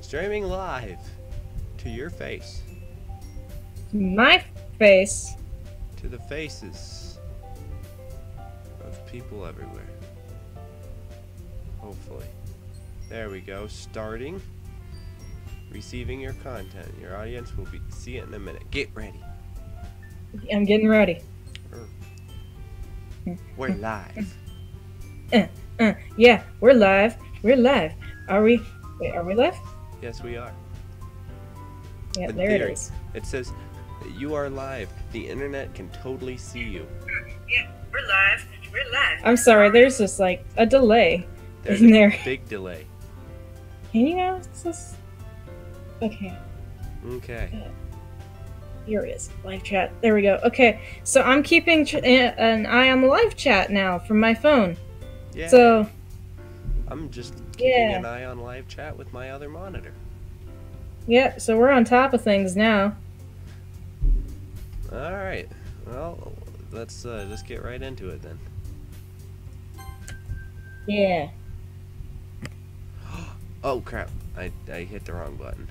Streaming live to your face. My face. To the faces of people everywhere. Hopefully. There we go. Starting. Receiving your content. Your audience will see it in a minute. Get ready. I'm getting ready. We're live. Yeah, we're live. We're live. Are we? Wait, are we live? Yes, we are. Yeah, In there theory, it is. It says that you are live. The internet can totally see you. Yeah, we're live. We're live. I'm sorry, there's just like a delay There's in a there. big delay. Can you know this? Okay. Okay. Here it is. Live chat. There we go. Okay, so I'm keeping an eye on the live chat now from my phone. Yeah. So. I'm just keeping an eye on live chat with my other monitor. Yeah, so we're on top of things now. Alright. Well, let's just get right into it then. Yeah. Oh crap. I hit the wrong button.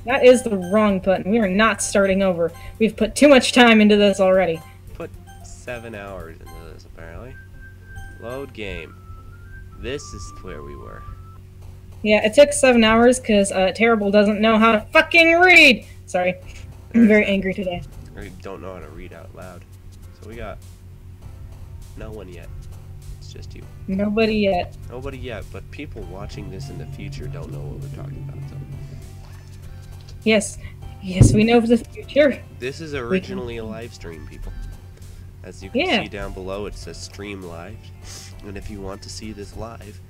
That is the wrong button. We are not starting over. We've put too much time into this already. Put 7 hours into this apparently. Load game. This is where we were. Yeah, it took 7 hours because Terrible doesn't know how to fucking read! Sorry. I'm very angry today. Or you don't know how to read out loud. So we got no one yet. It's just you. Nobody yet. Nobody yet, but people watching this in the future don't know what we're talking about. So. Yes. Yes, we know the future. This is originally a live stream, people. As you can see down below, it says stream live. And if you want to see this live,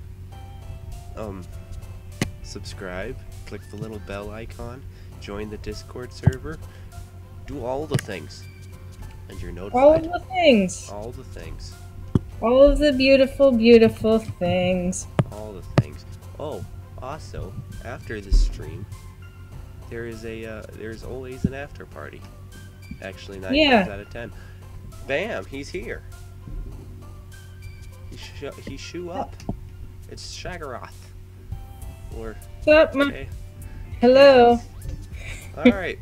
subscribe, click the little bell icon, join the Discord server, do all the things, and you're notified. All of the things. All the things. All of the beautiful, beautiful things. All the things. Oh, also, after this stream, there is there's always an after party. Actually, 9 times out of 10. Bam! He's here. He shoe up. It's Shagaroth. Or what's up, okay. Hello. Alright.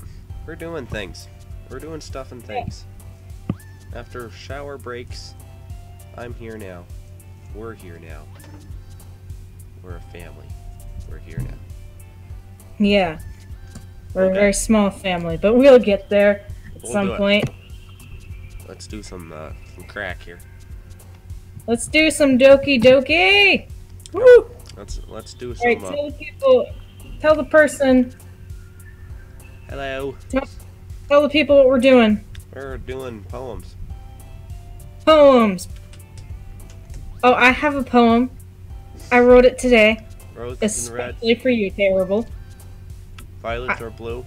We're doing things. We're doing stuff and things. After shower breaks, I'm here now. We're here now. We're a family. We're here now. Yeah. We're a very small family, but we'll get there at some point. Let's do some crack here. Let's do some Doki Doki! Woo! Let's do some. Alright, tell the people, tell the person. Hello. Tell the people what we're doing. We're doing poems. Poems. Oh, I have a poem. I wrote it today. Roses and red. Especially for you, Terrible. Violet or blue.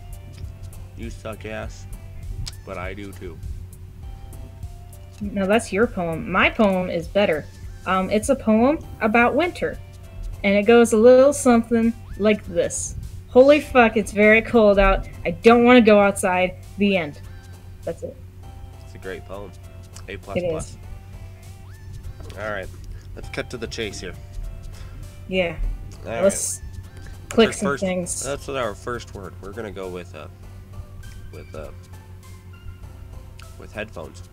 You suck ass. But I do too. No, that's your poem. My poem is better. It's a poem about winter. And it goes a little something like this. Holy fuck, it's very cold out. I don't want to go outside. The end. That's it. It's a great poem. A++. It is. Alright. Let's cut to the chase here. Yeah. All Let's click some things. That's our first word. We're gonna go with headphones.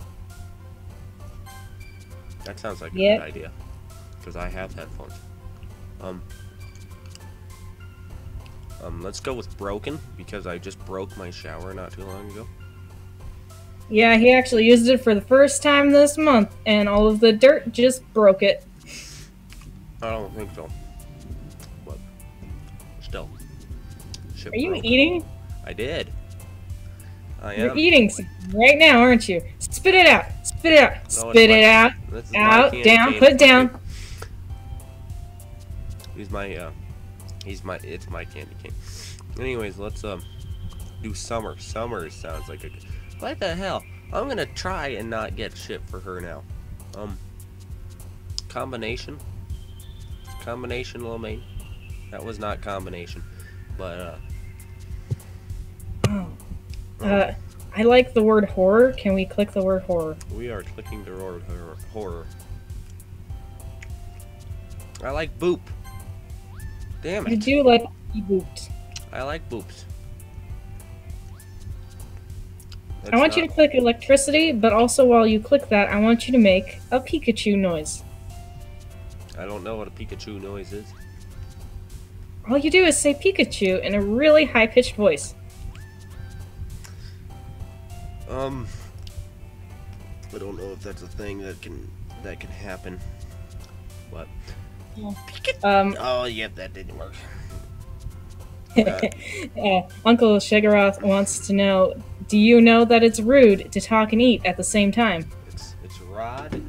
That sounds like a good idea, because I have headphones. Let's go with broken, because I just broke my shower not too long ago. Yeah, he actually used it for the first time this month, and all of the dirt just broke it. I don't think so. But still. Are you eating? I did. I am. You're eating something right now, aren't you? Spit it out. Spit it out. No, spit it out. Out. Down. Put it down. It's my candy cane. Anyways, let's do summer. Summer sounds like a good. What the hell? I'm gonna try and not get shit for her now. Combination, Lil-Main. That was not combination, but I like the word horror. Can we click the word horror? We are clicking the word horror. I like boop. Damn You it. do like to be booped. I like boops. I want you to click electricity, but also while you click that, I want you to make a Pikachu noise. I don't know what a Pikachu noise is. All you do is say Pikachu in a really high-pitched voice. I don't know if that's a thing that can happen. But oh yep, that didn't work. Uncle Shigaroth wants to know, do you know that it's rude to talk and eat at the same time? It's Rod.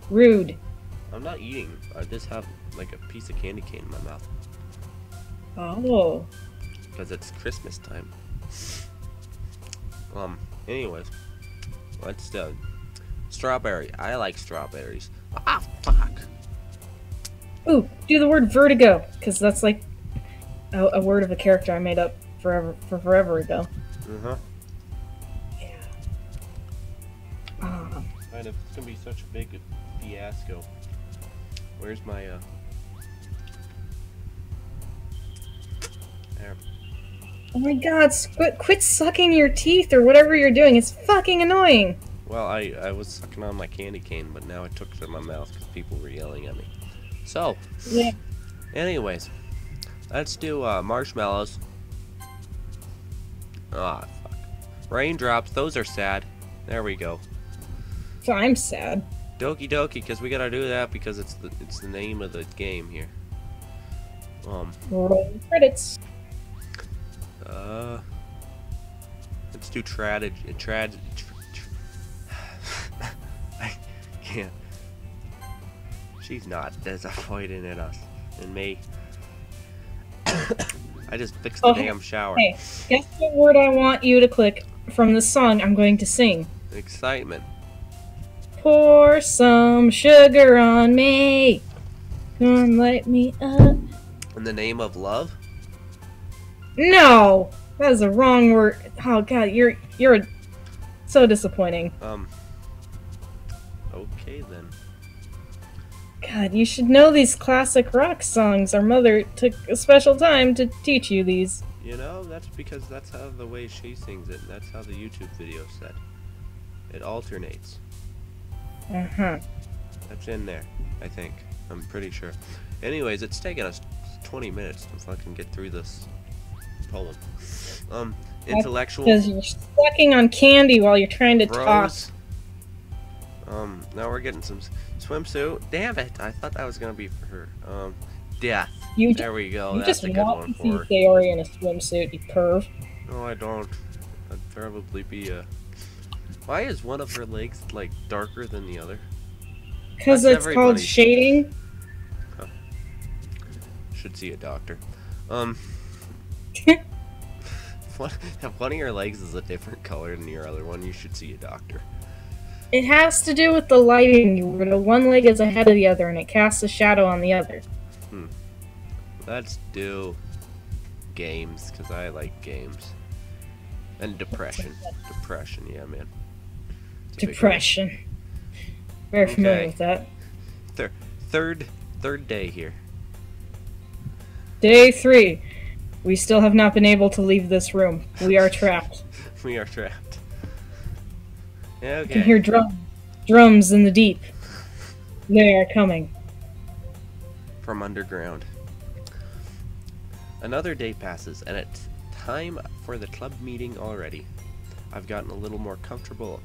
Rude. I'm not eating. I just have like a piece of candy cane in my mouth. Oh. Because it's Christmas time. Anyways, let's strawberry. I like strawberries. Ah, fuck. Ooh, do the word vertigo, because that's like a word of a character I made up forever ago. Uh-huh. Yeah. Kind of, it's gonna be such a big fiasco. Where's my, there. Oh my god, quit sucking your teeth or whatever you're doing. It's fucking annoying. Well, I was sucking on my candy cane, but now I took it in my mouth because people were yelling at me. So, Yeah. anyways, let's do marshmallows. Ah, fuck. Raindrops, those are sad. There we go. So I'm sad. Doki Doki, because we gotta do that because it's the name of the game here. Roll credits. Let's do I can't. She's not disappointed in us. In me. I just fixed the damn shower. Hey, guess what word I want you to click from the song I'm going to sing? Excitement. Pour some sugar on me. Come light me up. In the name of love? No! That is the wrong word. Oh god, you're so disappointing. Okay then. God, you should know these classic rock songs. Our mother took a special time to teach you these. You know, that's because that's how the way she sings it. That's how the YouTube video said. It alternates. Uh-huh. That's in there, I think. I'm pretty sure. Anyways, it's taken us 20 minutes to fucking get through this poem. Intellectual. Because you're sucking on candy while you're trying to Rose. Now we're getting some swimsuit. Damn it! I thought that was gonna be for her. Death. There we go. You That's just a good want one to for see her. Sayori in a swimsuit, you perv. No, I don't. I'd probably be a. Why is one of her legs like darker than the other? Because That's it's called shading. Huh. Should see a doctor. If one of your legs is a different color than your other one, you should see a doctor. It has to do with the lighting, where the one leg is ahead of the other and it casts a shadow on the other. Let's do games, because I like games. And depression. Depression, yeah, man. Depression. Very familiar with that. Third day here. Day 3. We still have not been able to leave this room. We are trapped. We are trapped. Yeah, okay. You can hear drums in the deep. They are coming. From underground. Another day passes, and it's time for the club meeting already. I've gotten a little more comfortable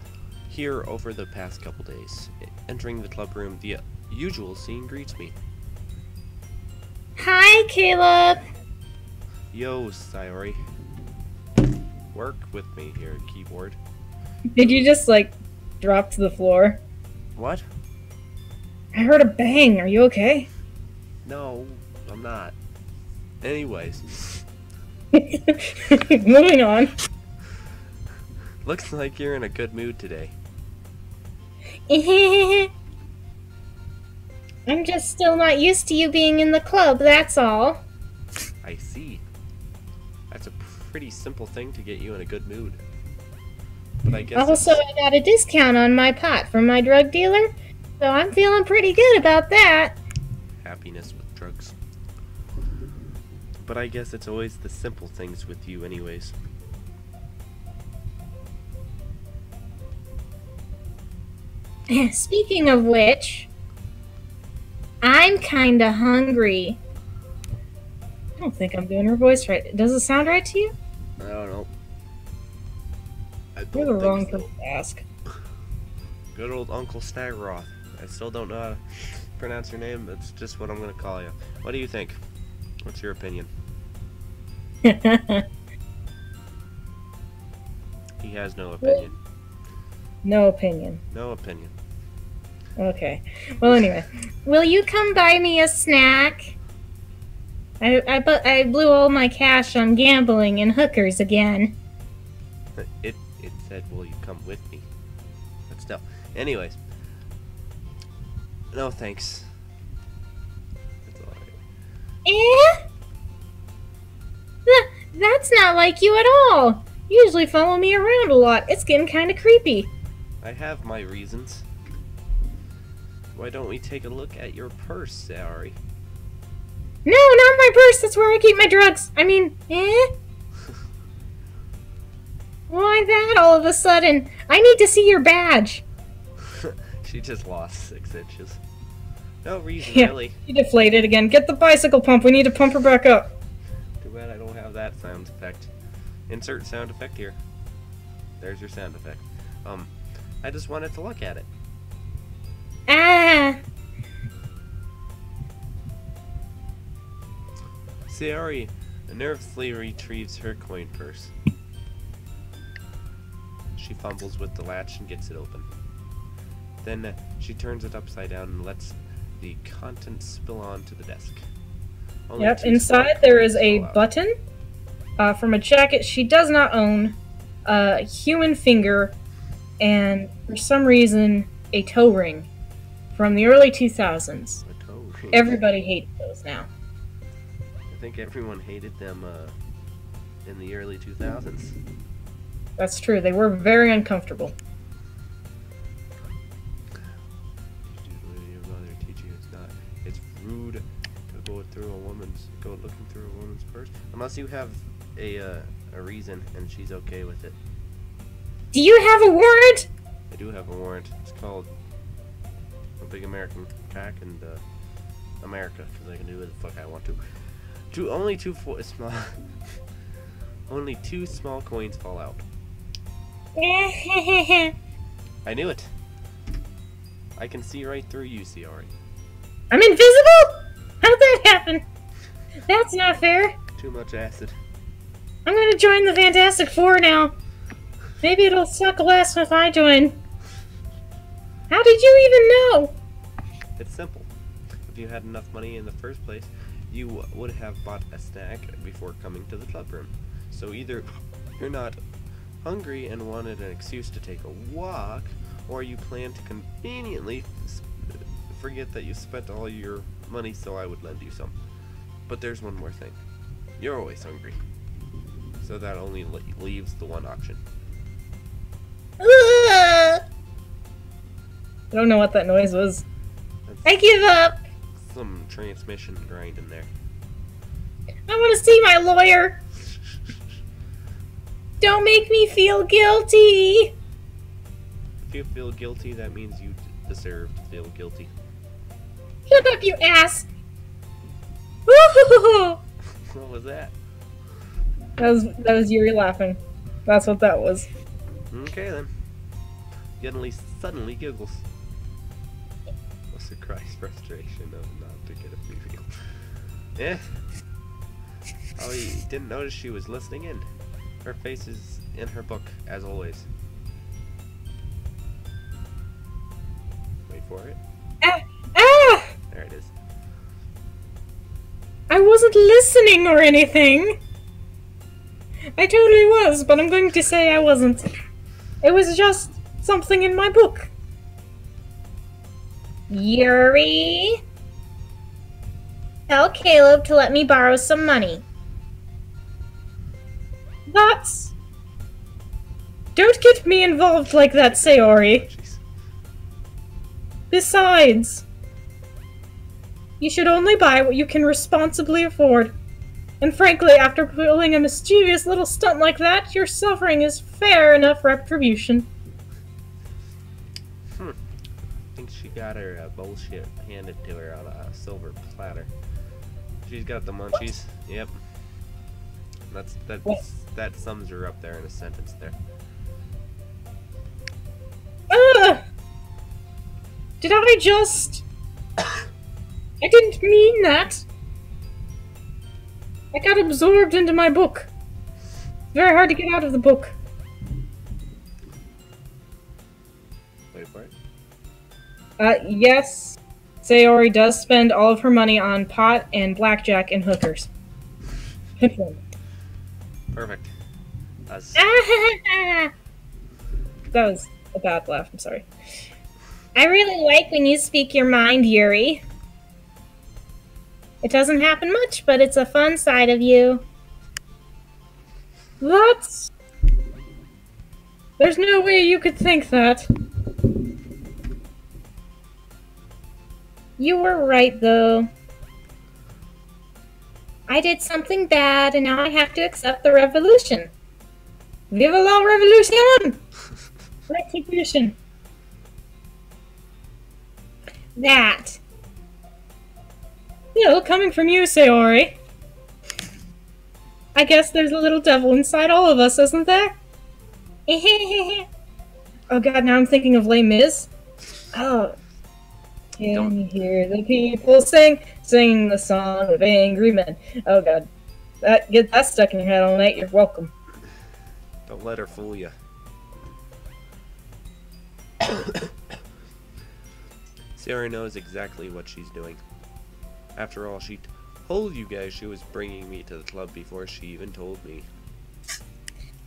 here over the past couple days. Entering the club room, the usual scene greets me. Hi, Caleb! Yo, Sayori. Work with me here, keyboard. Did you just, like, drop to the floor? What? I heard a bang. Are you okay? No, I'm not. Anyways. Moving on. Looks like you're in a good mood today. I'm just still not used to you being in the club, that's all. I see. That's a pretty simple thing to get you in a good mood. But I guess Also, I got a discount on my pot from my drug dealer, so I'm feeling pretty good about that. happiness with drugs. But I guess it's always the simple things with you anyways. Speaking of which, I'm kinda hungry. I don't think I'm doing her voice right. Does it sound right to you? I don't know. You're the wrong person to ask. Good old Uncle Stagroth. I still don't know how to pronounce your name. That's just what I'm going to call you. What do you think? What's your opinion? He has no opinion. No opinion. No opinion. Okay. Well, anyway. Will you come buy me a snack? I blew all my cash on gambling and hookers again. It said, will you come with me? But still. Anyways. No thanks. That's alright. That's not like you at all. You usually follow me around a lot. It's getting kind of creepy. I have my reasons. Why don't we take a look at your purse, Saori? No, not my purse. That's where I keep my drugs. I mean, Why that all of a sudden? I need to see your badge. She just lost 6 inches. No reason, Yeah, really. she deflated again. Get the bicycle pump. We need to pump her back up. Too bad I don't have that sound effect. Insert sound effect here. There's your sound effect. I just wanted to look at it. Ah! Saori nervously retrieves her coin purse. She fumbles with the latch and gets it open. Then she turns it upside down and lets the contents spill onto the desk. Only Yep, two inside small there is coins a fall out. button from a jacket she does not own, a human finger, and for some reason, a toe ring from the early 2000s. A toe ring. Everybody hates those now. I think everyone hated them in the early 2000s. That's true. They were very uncomfortable. Your mother teach you it's rude to go looking through a woman's purse unless you have a reason and she's okay with it. Do you have a warrant? I do have a warrant. It's called a big American cack and America, because I can do what the fuck I want to. Only two small coins fall out. I knew it. I can see right through you, Saori. I'm invisible? How'd that happen? That's not fair. Too much acid. I'm gonna join the Fantastic Four now. Maybe it'll suck less if I join. How did you even know? It's simple. If you had enough money in the first place, you would have bought a snack before coming to the club room. So either you're not hungry and wanted an excuse to take a walk, or you plan to conveniently forget that you spent all your money so I would lend you some. But there's one more thing. You're always hungry. So that only leaves the one option. I don't know what that noise was. That's I give up. some transmission grind in there. I want to see my lawyer. Don't make me feel guilty. If you feel guilty, that means you deserve to feel guilty. Shut up, you ass. Woo-hoo-hoo-hoo. What was that? That was Yuri laughing. That's what that was. Okay then. Suddenly giggles. What's the cry's frustration of not to get a free meal? Yeah. Oh, you didn't notice she was listening in. Her face is in her book, as always. Wait for it. Ah! There it is. I wasn't listening or anything. I totally was, but I'm going to say I wasn't. It was just something in my book. Yuri? Tell Caleb to let me borrow some money. That's... Don't get me involved like that, Saori. Jeez. Besides, you should only buy what you can responsibly afford. And frankly, after pulling a mischievous little stunt like that, your suffering is fair enough retribution. I think she got her bullshit handed to her on a silver platter. She's got the munchies. Yep. That sums her up there in a sentence there. Did I just... I didn't mean that. I got absorbed into my book. It's very hard to get out of the book. Wait for it. Yes. Sayori does spend all of her money on pot and blackjack and hookers. Perfect. That's... That was a bad laugh, I'm sorry. I really like when you speak your mind, Yuri. It doesn't happen much, but it's a fun side of you. That's... There's no way you could think that. You were right, though. I did something bad, and now I have to accept the revolution. Vive la revolution! Retribution. That. Still, coming from you, Sayori. I guess there's a little devil inside all of us, isn't there? Oh god, now I'm thinking of Les Mis. Oh. Can you hear the people singing the song of angry men? Oh god. Get that stuck in your head all night, you're welcome. Don't let her fool you. Sarah knows exactly what she's doing. After all, she told you guys she was bringing me to the club before she even told me.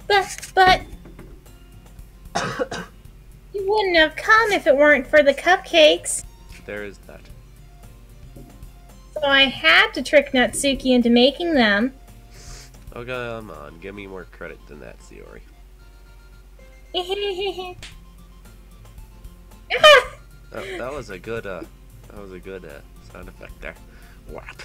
But... You wouldn't have come if it weren't for the cupcakes. There is that. So I had to trick Natsuki into making them. Oh, come on. Give me more credit than that, Sayori. That was a good, sound effect there. Whap.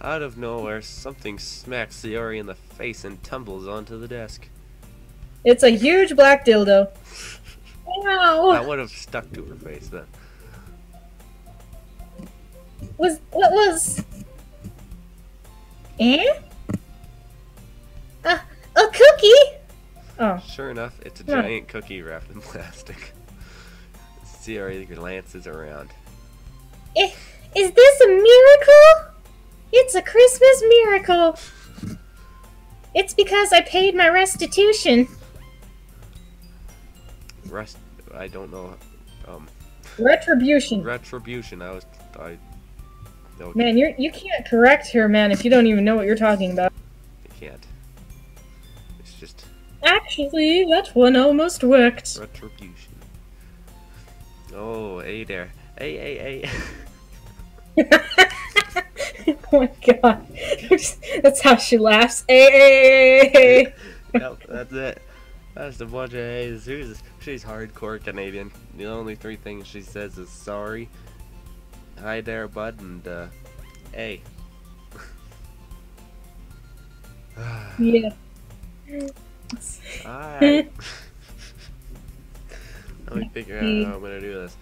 Out of nowhere, something smacks Sayori in the face and tumbles onto the desk. It's a huge black dildo. Wow. That would have stuck to her face then. What was? A cookie? Oh. Sure enough, it's a giant cookie wrapped in plastic. Sayori glances around. Is this a miracle? It's a Christmas miracle. It's because I paid my restitution. I don't know. Retribution. Retribution. Okay. Man, you can't correct her, man, if you don't even know what you're talking about. I can't. It's just... Actually, that one almost worked. Retribution. Oh, hey there. Hey. Oh my god. That's how she laughs. Hey. Yep, that's it. That's a bunch of A's. She's hardcore Canadian. The only three things she says is sorry, hi there, bud, and hey. Yeah. Alright. Let me figure out how I'm gonna do this.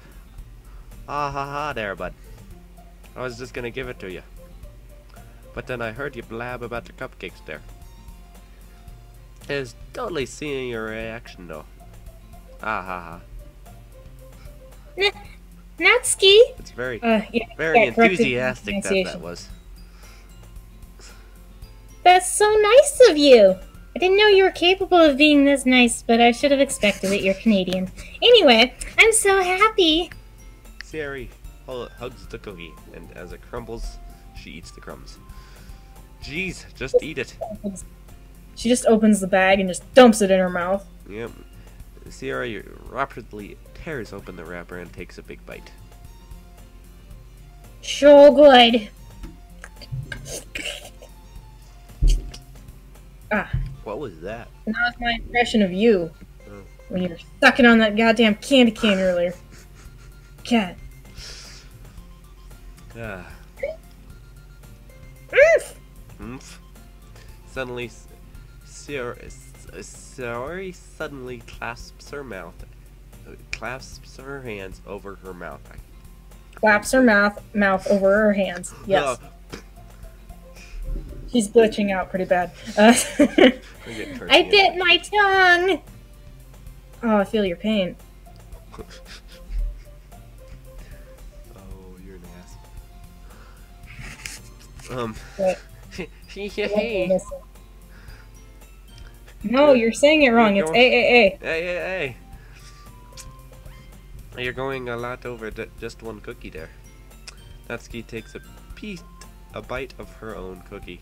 Ah ha ha there, bud. I was just gonna give it to you. But then I heard you blab about the cupcakes there. It's totally seeing your reaction though. Ah ha ha. Natsuki? It's very, yeah, very enthusiastic that was. That's so nice of you. I didn't know you were capable of being this nice, but I should have expected it. You're Canadian. Anyway, I'm so happy. Sayori hugs the cookie, and as it crumbles, she eats the crumbs. Jeez, just eat it. She just opens the bag and just dumps it in her mouth. Yep. Sayori rapidly tears open the wrapper and takes a big bite. So good. Ah. What was that? That was my impression of you. When you were sucking on that goddamn candy cane earlier. Cat. Ah. Oomph. Suddenly, Sayori suddenly clasps her hands over her mouth. Claps her mouth over her hands. Yes. She's glitching out pretty bad. I bit my tongue! Oh, I feel your pain. Oh, you're an ass. Hey. No, you're saying it wrong. It's A. Hey. You're going a lot over just one cookie there. Natsuki takes a bite of her own cookie.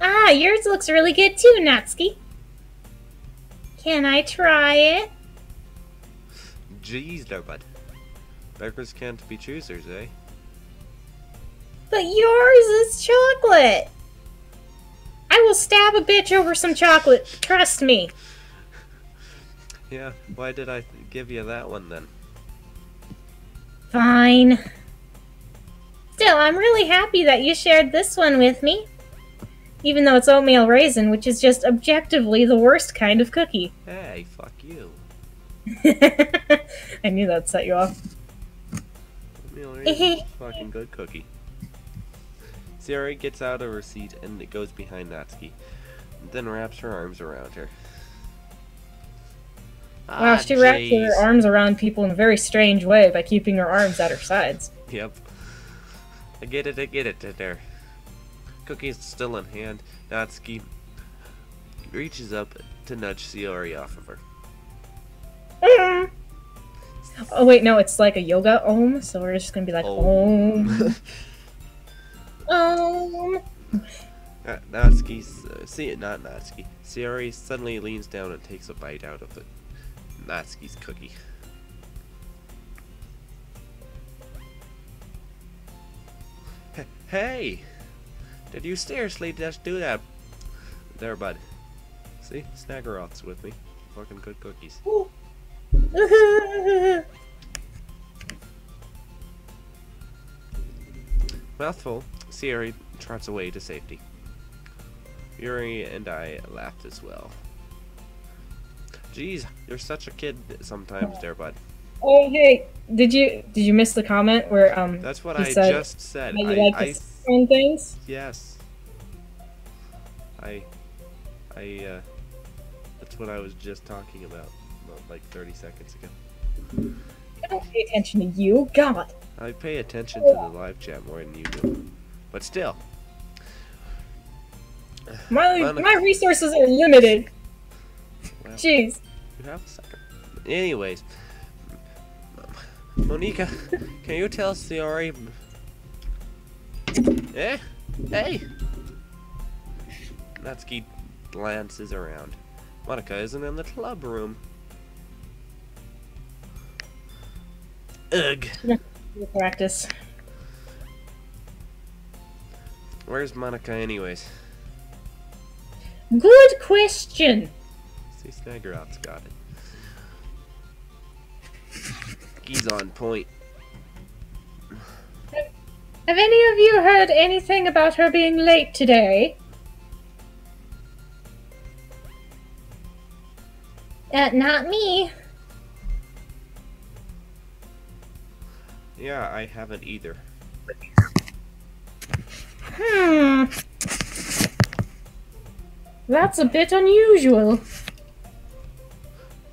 Ah, yours looks really good too, Natsuki. Can I try it? Jeez there, bud. Beggars can't be choosers, eh? But yours is chocolate. I will stab a bitch over some chocolate. Trust me. Yeah, why did I give you that one then? Fine. Still, I'm really happy that you shared this one with me. Even though it's oatmeal raisin, which is just objectively the worst kind of cookie. Hey, fuck you. I knew that'd set you off. Oatmeal raisin is a fucking good cookie. Sayori gets out of her seat and goes behind Natsuki, then wraps her arms around her. Wow, she wraps her arms around people in a very strange way by keeping her arms at her sides. Yep. I get it there. Cookie's still in hand. Natsuki reaches up to nudge Sayori off of her. Oh wait, no, it's like a yoga om, so we're just gonna be like om. Sayori suddenly leans down and takes a bite out of Natsuki's cookie. Hey! Did you seriously just do that? There, bud. See? Snaggeroth's with me. Fucking good cookies. Mouthful, Sayori trots away to safety. Yuri and I laughed as well. Jeez, you're such a kid sometimes, there, bud. Oh, hey, did you miss the comment where That's what I just said. You like to on things? Yes. That's what I was just talking about like 30 seconds ago. I don't pay attention to you, God. I pay attention to the live chat more than you do. But still. My resources are limited. Well, jeez. You have a second. Anyways. Monika, can you tell Sayori... Eh? Hey! Natsuki glances around. Monika isn't in the club room. Ugh. Practice. Where's Monika anyways? Good question. See, Snaggerout's got it. He's on point. Have any of you heard anything about her being late today? Not me. Yeah, I haven't either. That's a bit unusual.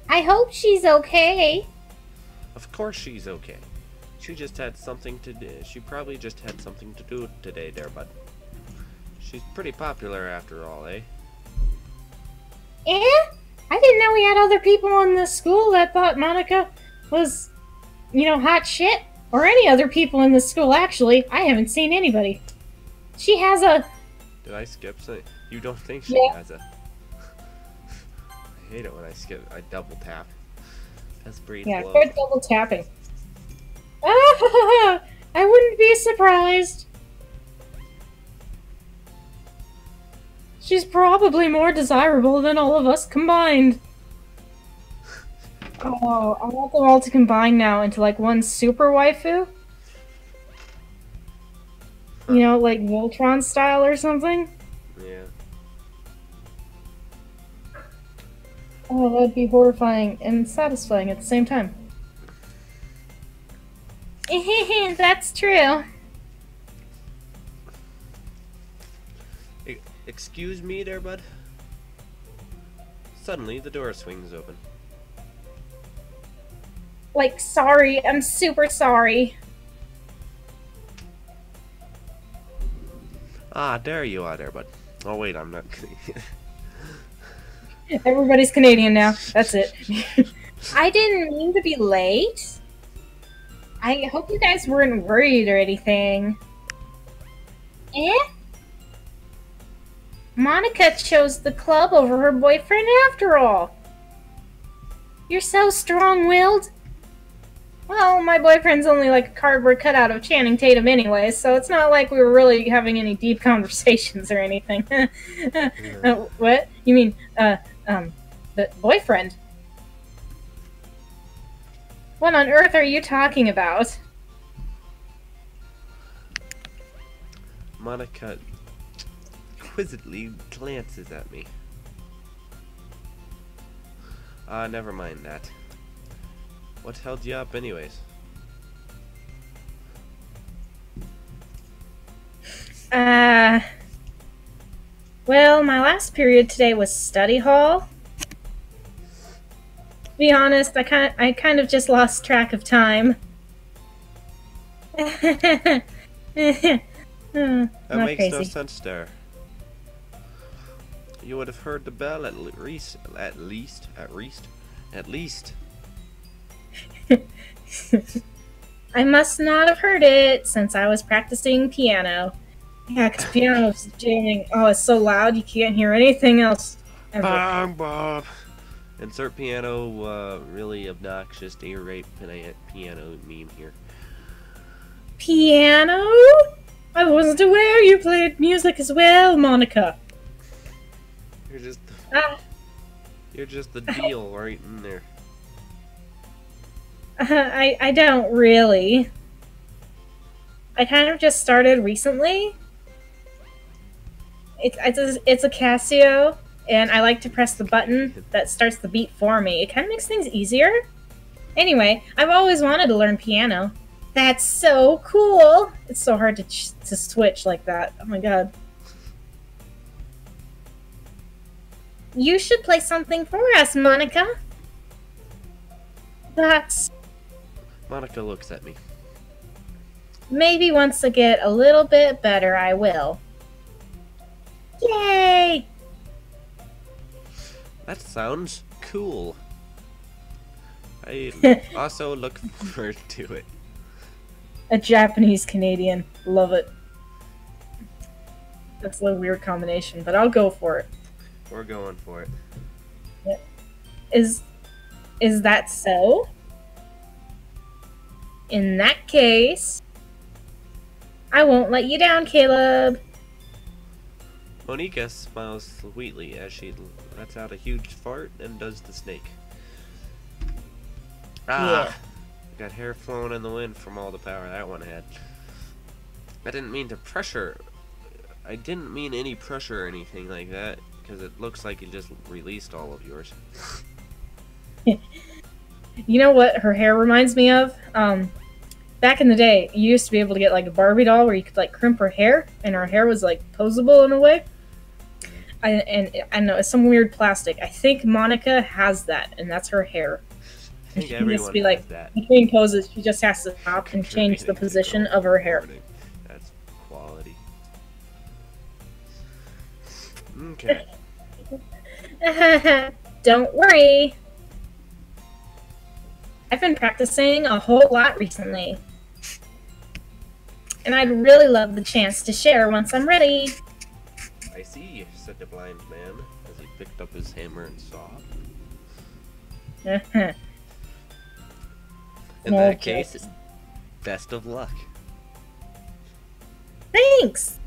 I hope she's okay. Of course she's okay. She just had something to do. She probably just had something to do today there, bud. She's pretty popular after all, eh? Eh? I didn't know we had other people in the school that thought Monika was, hot shit. Or any other people in the school, actually. I haven't seen anybody. She has a... Did I skip something? You don't think she has a... I hate it when I skip. I double tap. That's pretty slow. Quit double tapping. I wouldn't be surprised. She's probably more desirable than all of us combined. Oh, I want them all to combine now into like one super waifu. You know, like Voltron style or something? Yeah. Oh, that'd be horrifying and satisfying at the same time. That's true. Excuse me there, bud? Suddenly, the door swings open. Like, sorry. I'm super sorry. Ah, there you are there, bud. Oh, wait, I'm not... Everybody's Canadian now. That's it. I didn't mean to be late. I hope you guys weren't worried or anything. Eh? Monica chose the club over her boyfriend after all. You're so strong-willed. Well, my boyfriend's only like a cardboard cutout of Channing Tatum anyway, so it's not like we were really having any deep conversations or anything. What? You mean, the boyfriend? What on earth are you talking about? Monica quizzically glances at me. Never mind that. What held you up anyways? Well, my last period today was study hall. To be honest, I kind of just lost track of time. That Not makes crazy. no sense there. You would have heard the bell at least. I must not have heard it since I was practicing piano. Yeah, because piano's jamming. Oh, it's so loud you can't hear anything else ever. Bang, Bob. Insert piano, really obnoxious ear rape piano meme here. Piano? I wasn't aware you played music as well, Monica. You're just the deal right in there. I don't really. I kind of just started recently. It's a Casio, and I like to press the button that starts the beat for me. It kind of makes things easier. Anyway, I've always wanted to learn piano. That's so cool! It's so hard to switch like that. Oh my god. You should play something for us, Monica. That's... Monica looks at me. Maybe once I get a little bit better, I will. Yay! That sounds cool. I also look forward to it. A Japanese Canadian. Love it. That's a weird combination, but I'll go for it. We're going for it. Yeah. Is that so? In that case, I won't let you down, Caleb. Monica smiles sweetly as she lets out a huge fart and does the snake. Yeah. Got hair flowing in the wind from all the power that one had. I didn't mean to pressure. I didn't mean any pressure or anything like that, because it looks like you just released all of yours. You know what her hair reminds me of? Back in the day, you used to be able to get like a Barbie doll where you could like crimp her hair, and her hair was like posable in a way. I know it's some weird plastic. I think Monica has that, and that's her hair. I think She everyone needs to be has like that. between poses. She just has to stop and change the position of her hair. That's quality. Okay. Don't worry. I've been practicing a whole lot recently. And I'd really love the chance to share once I'm ready. I see, said the blind man as he picked up his hammer and saw. In No that case, jokes. best of luck. Thanks!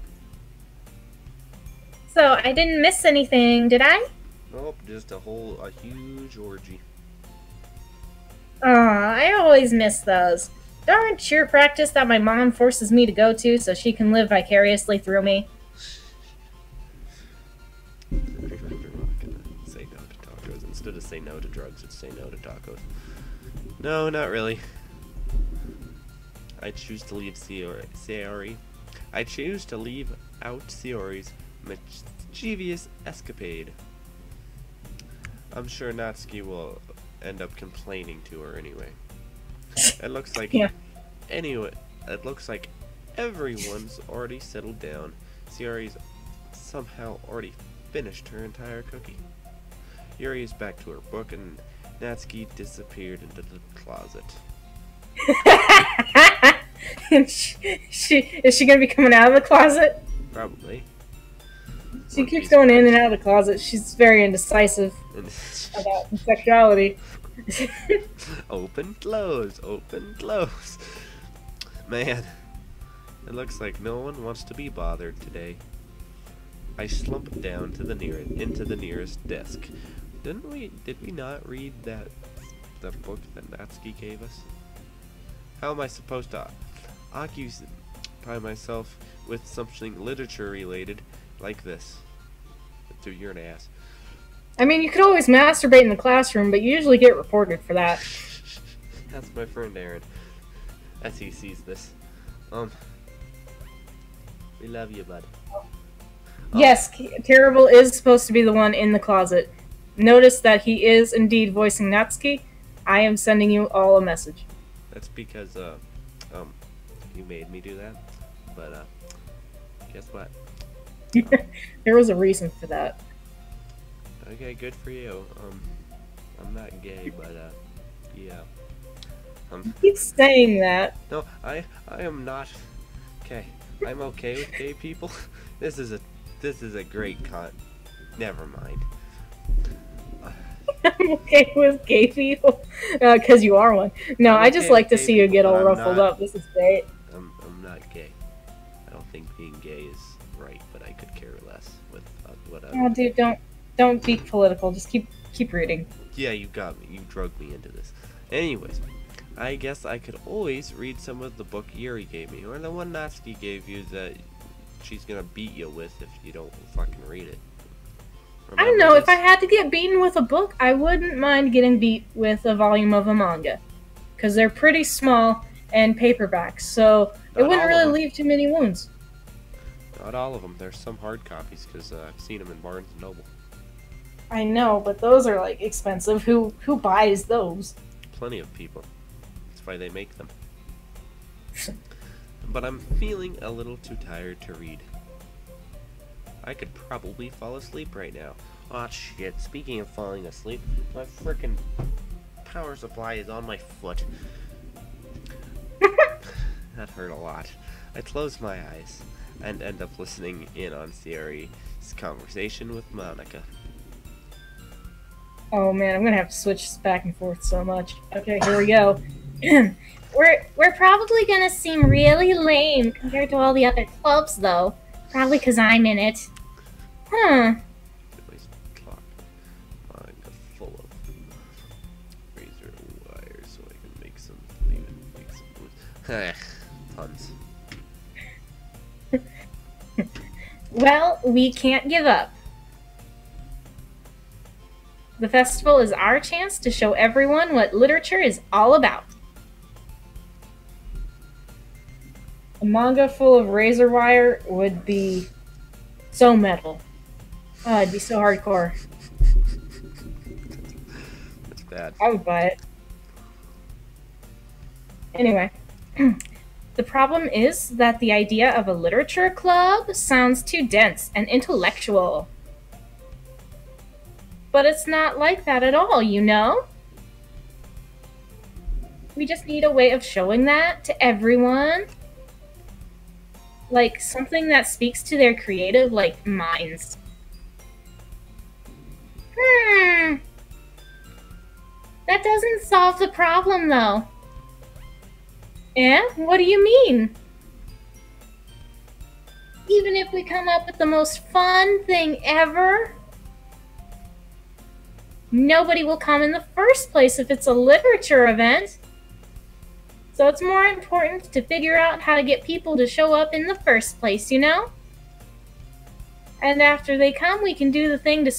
So, I didn't miss anything, did I? Nope, just a huge orgy. Aw, I always miss those. darn cheer practice that my mom forces me to go to so she can live vicariously through me. Remember, I'm not gonna say no to tacos. Instead of say no to drugs, it's say no to tacos. No, not really. I choose to leave Sayori. I choose to leave out Sayori's mischievous escapade. I'm sure Natsuki will end up complaining to her anyway. It looks like anyway. It looks like everyone's already settled down. Sayori's somehow already finished her entire cookie. Yuri is back to her book, and Natsuki disappeared into the closet. Is she gonna be coming out of the closet? Probably. She keeps going in and out of the closet. She's very indecisive about sexuality. Open, close, open, close. Man, it looks like no one wants to be bothered today. I slumped down to into the nearest desk. Did we not read the book that Natsuki gave us? How am I supposed to occupy myself with something literature related like this? Dude, you're an ass. I mean, you could always masturbate in the classroom, but you usually get reported for that. That's my friend Aaron. As he sees this. We love you, bud. Yes, Terrible is supposed to be the one in the closet. Notice that he is indeed voicing Natsuki. I am sending you all a message. That's because, you made me do that. But, guess what? There was a reason for that. Okay, good for you. I'm not gay, but, yeah. You keep saying that. No, I am not. Okay, I'm okay with gay people. This is a great Never mind. I'm okay with gay people, because you are one. No, I just like to see you get all ruffled up. This is great. I'm not gay. I don't think being gay is right, but I could care less with whatever. Oh, dude, don't be political. Just keep reading. Yeah, you got me. You drugged me into this. Anyways, I guess I could always read some of the book Yuri gave me, or the one Natsuki gave you that she's gonna beat you with if you don't fucking read it. Remember I don't know, this? if I had to get beaten with a book, I wouldn't mind getting beat with a volume of a manga. Because they're pretty small and paperbacks, so it wouldn't really leave too many wounds. Not all of them. There's some hard copies, because I've seen them in Barnes & Noble. I know, but those are, like, expensive. Who buys those? Plenty of people. That's why they make them. But I'm feeling a little too tired to read. I could probably fall asleep right now. Aw, shit. Speaking of falling asleep, my frickin' power supply is on my foot. That hurt a lot. I close my eyes and end up listening in on Sayori's conversation with Monica. Oh man, I'm gonna have to switch this back and forth so much. Okay, here we go. We're probably gonna seem really lame compared to all the other clubs, though. Probably because I'm in it. Huh. Nice clock. Monica full of razor wires so I can make some moves. Puns. Well, we can't give up. The festival is our chance to show everyone what literature is all about. A manga full of razor wire would be so metal. Oh, it'd be so hardcore. That's bad. I would buy it. Anyway, the problem is that the idea of a literature club sounds too dense and intellectual. But it's not like that at all, you know? We just need a way of showing that to everyone. Like, something that speaks to their creative, like, minds. That doesn't solve the problem, though. Eh? What do you mean? Even if we come up with the most fun thing ever, nobody will come in the first place if it's a literature event. So it's more important to figure out how to get people to show up in the first place, you know? And after they come, we can do the thing to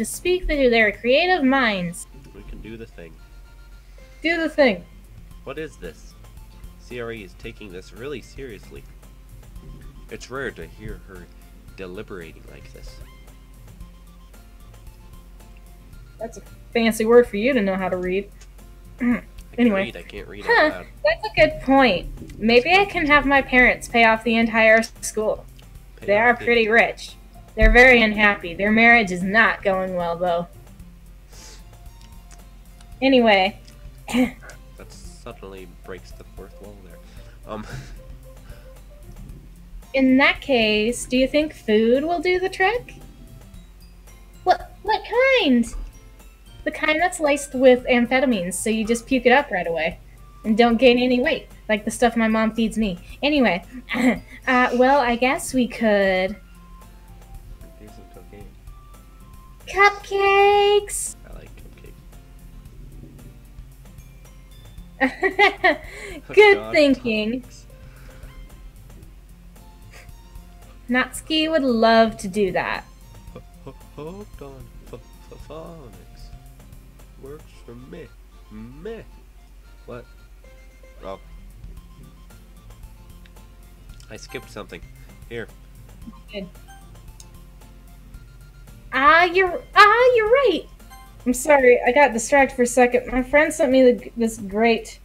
speak to their creative minds. We can do the thing. Do the thing. What is this? CRE is taking this really seriously. It's rare to hear her deliberating like this. That's a fancy word for you to know how to read. Anyway. I can't read out loud. That's a good point. Maybe I can have my parents pay off the entire school. They are pretty rich. They're very unhappy. Their marriage is not going well, though. Anyway. That suddenly breaks the fourth wall there. In that case, do you think food will do the trick? What kind? The kind that's laced with amphetamines, so you just puke it up right away. And don't gain any weight, like the stuff my mom feeds me. Anyway, well, I guess we could... Do some cocaine. Cupcakes! I like cupcakes. Good thinking. Natsuki would love to do that. Hooked on phonics. Works for me. Meh. What? Oh. I skipped something. Here. Good. You're right. I'm sorry, I got distracted for a second. My friend sent me this great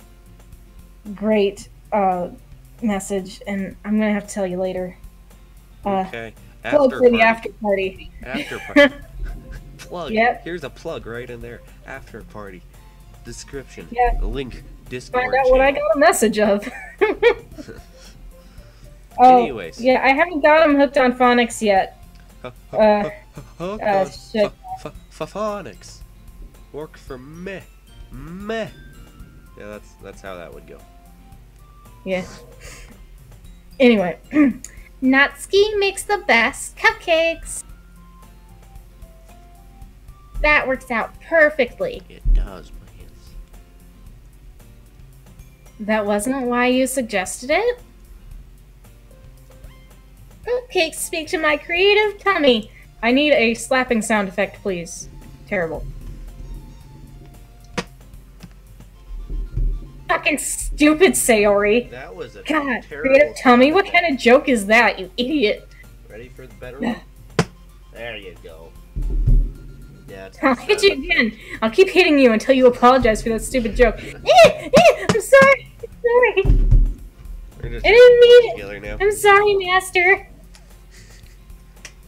message, and I'm gonna have to tell you later. Okay. Plug for the after party. After party. Plug. Yep. Here's a plug right in there. After party. Description. Yeah. Link. Discord. Find out what I got a message of. Oh, anyways. yeah, I haven't got him hooked on phonics yet. Shit. Phonics. Work for me. Meh. Yeah, that's how that would go. Yeah. Anyway. Natsuki makes the best cupcakes. That works out perfectly. It does, Lance. That wasn't why you suggested it? Cupcakes speak to my creative tummy. I need a slapping sound effect, please. Terrible. Fucking stupid, Sayori. That was a God, terrible creative tummy? sound What effect. kind of joke is that, you idiot? Ready for the better one? There you go. Yeah, it's I'll hit you again. I'll keep hitting you until you apologize for that stupid joke. I'm sorry. I'm sorry. We're just I didn't mean it. together now. I'm sorry, Master.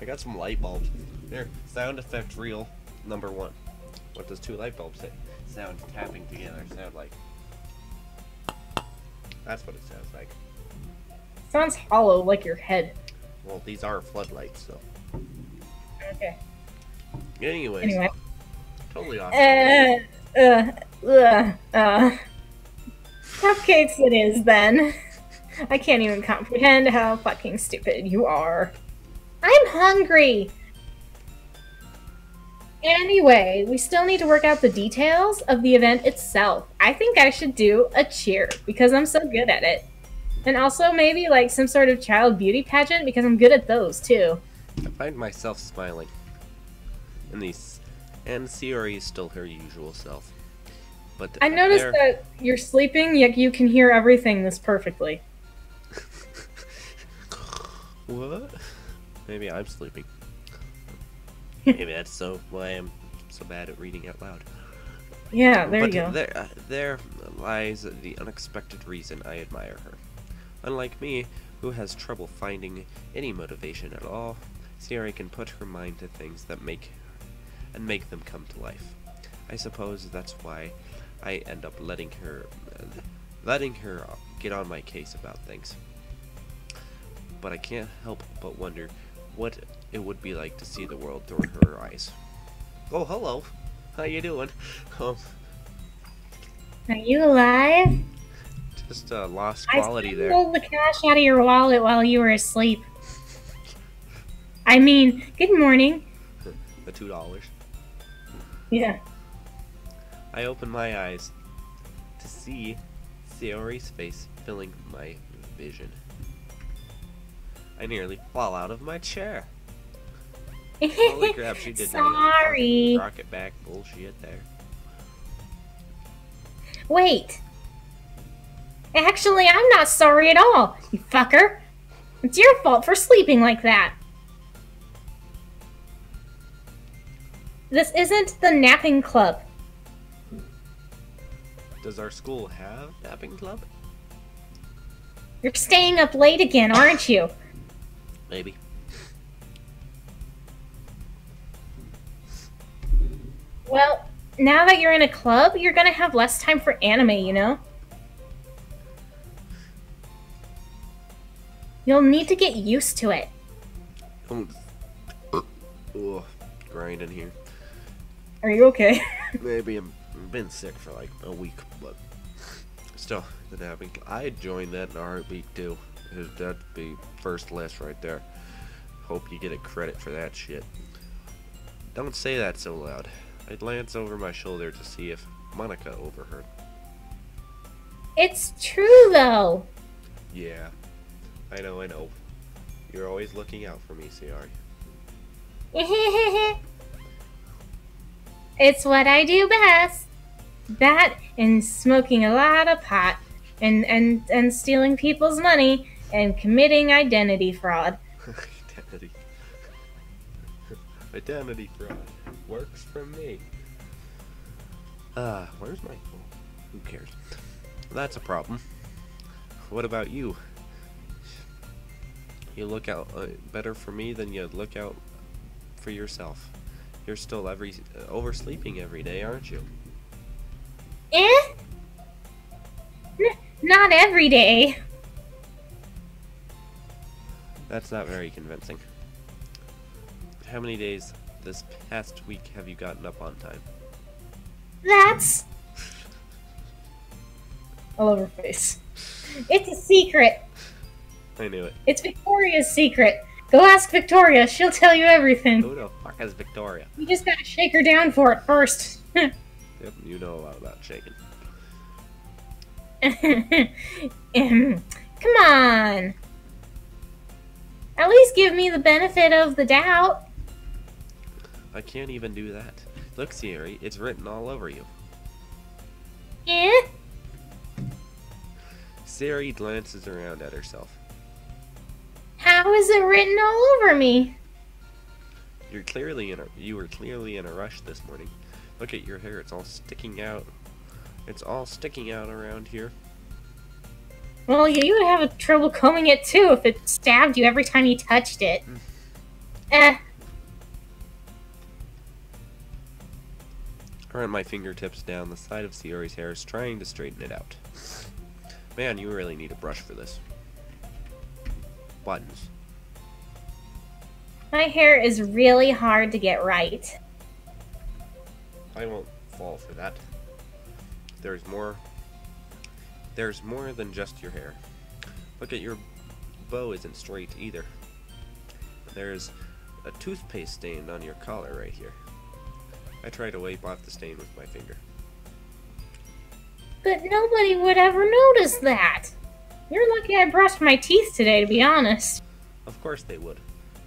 I got some light bulbs. There, sound effect reel number 1. What does 2 light bulbs say? Sound tapping together. Sound like. That's what it sounds like. Sounds hollow, like your head. Well, these are floodlights, so. Okay. Anyways. Anyway. Totally off. Cupcakes it is, then. I can't even comprehend how fucking stupid you are. I'm hungry! Anyway, we still need to work out the details of the event itself. I think I should do a cheer, because I'm so good at it. And also maybe like some sort of child beauty pageant, because I'm good at those too. I find myself smiling. And Sayori is still her usual self. But I noticed that you're sleeping, yet you can hear everything this perfectly. What? Maybe I'm sleeping. Maybe that's why I'm so bad at reading out loud. Yeah, there But you go. there lies the unexpected reason I admire her. Unlike me, who has trouble finding any motivation at all, Sayori can put her mind to things that make them come to life. I suppose that's why I end up letting her get on my case about things. But I can't help but wonder what it would be like to see the world through her eyes. Oh, hello. How you doing? Are you alive? Just lost quality there. I stole the cash out of your wallet while you were asleep. I mean, good morning. The $2. Yeah. I opened my eyes to see Sayori's face filling my vision. I nearly fall out of my chair. Holy crap, she did Sorry. rocket back bullshit there. Wait. Actually, I'm not sorry at all, you fucker. It's your fault for sleeping like that. This isn't the napping club. Does our school have napping club? You're staying up late again, aren't you? Maybe. Well, now that you're in a club, you're gonna have less time for anime, you know? You'll need to get used to it. Oh, grinding here. Are you okay? Maybe I've been sick for like a week, but still, the napping. I'd join that in a heartbeat too. That'd be first list right there. Hope you get a credit for that shit. Don't say that so loud. I glance over my shoulder to see if Monica overheard. It's true, though. Yeah, I know. You're always looking out for me, Sayori. It's what I do best. That and smoking a lot of pot and stealing people's money and committing identity fraud. Identity fraud works for me. Where's my phone? Who cares? That's a problem. What about you? You look out better for me than you look out for yourself. You're still oversleeping every day, aren't you? Not every day. That's not very convincing. How many days this past week have you gotten up on time? That's all over her face. It's a secret. I knew it. It's Victoria's secret. Go ask Victoria. She'll tell you everything. Who the fuck is Victoria? You just gotta shake her down for it first. Yep, you know a lot about shaking. Come on. At least give me the benefit of the doubt. I can't even do that. Look, Sayori, it's written all over you. Sayori glances around at herself. How is it written all over me? You were clearly in a rush this morning. Look at your hair, it's all sticking out. It's all sticking out around here. Well, you would have trouble combing it too if it stabbed you every time you touched it. I run my fingertips down the side of Sayori's hair, trying to straighten it out. Man, you really need a brush for this. Buttons. My hair is really hard to get right. I won't fall for that. There's more than just your hair. Look at your bow isn't straight either. There's a toothpaste stain on your collar right here. I try to wipe off the stain with my finger. But nobody would ever notice that. You're lucky I brushed my teeth today, to be honest. Of course they would.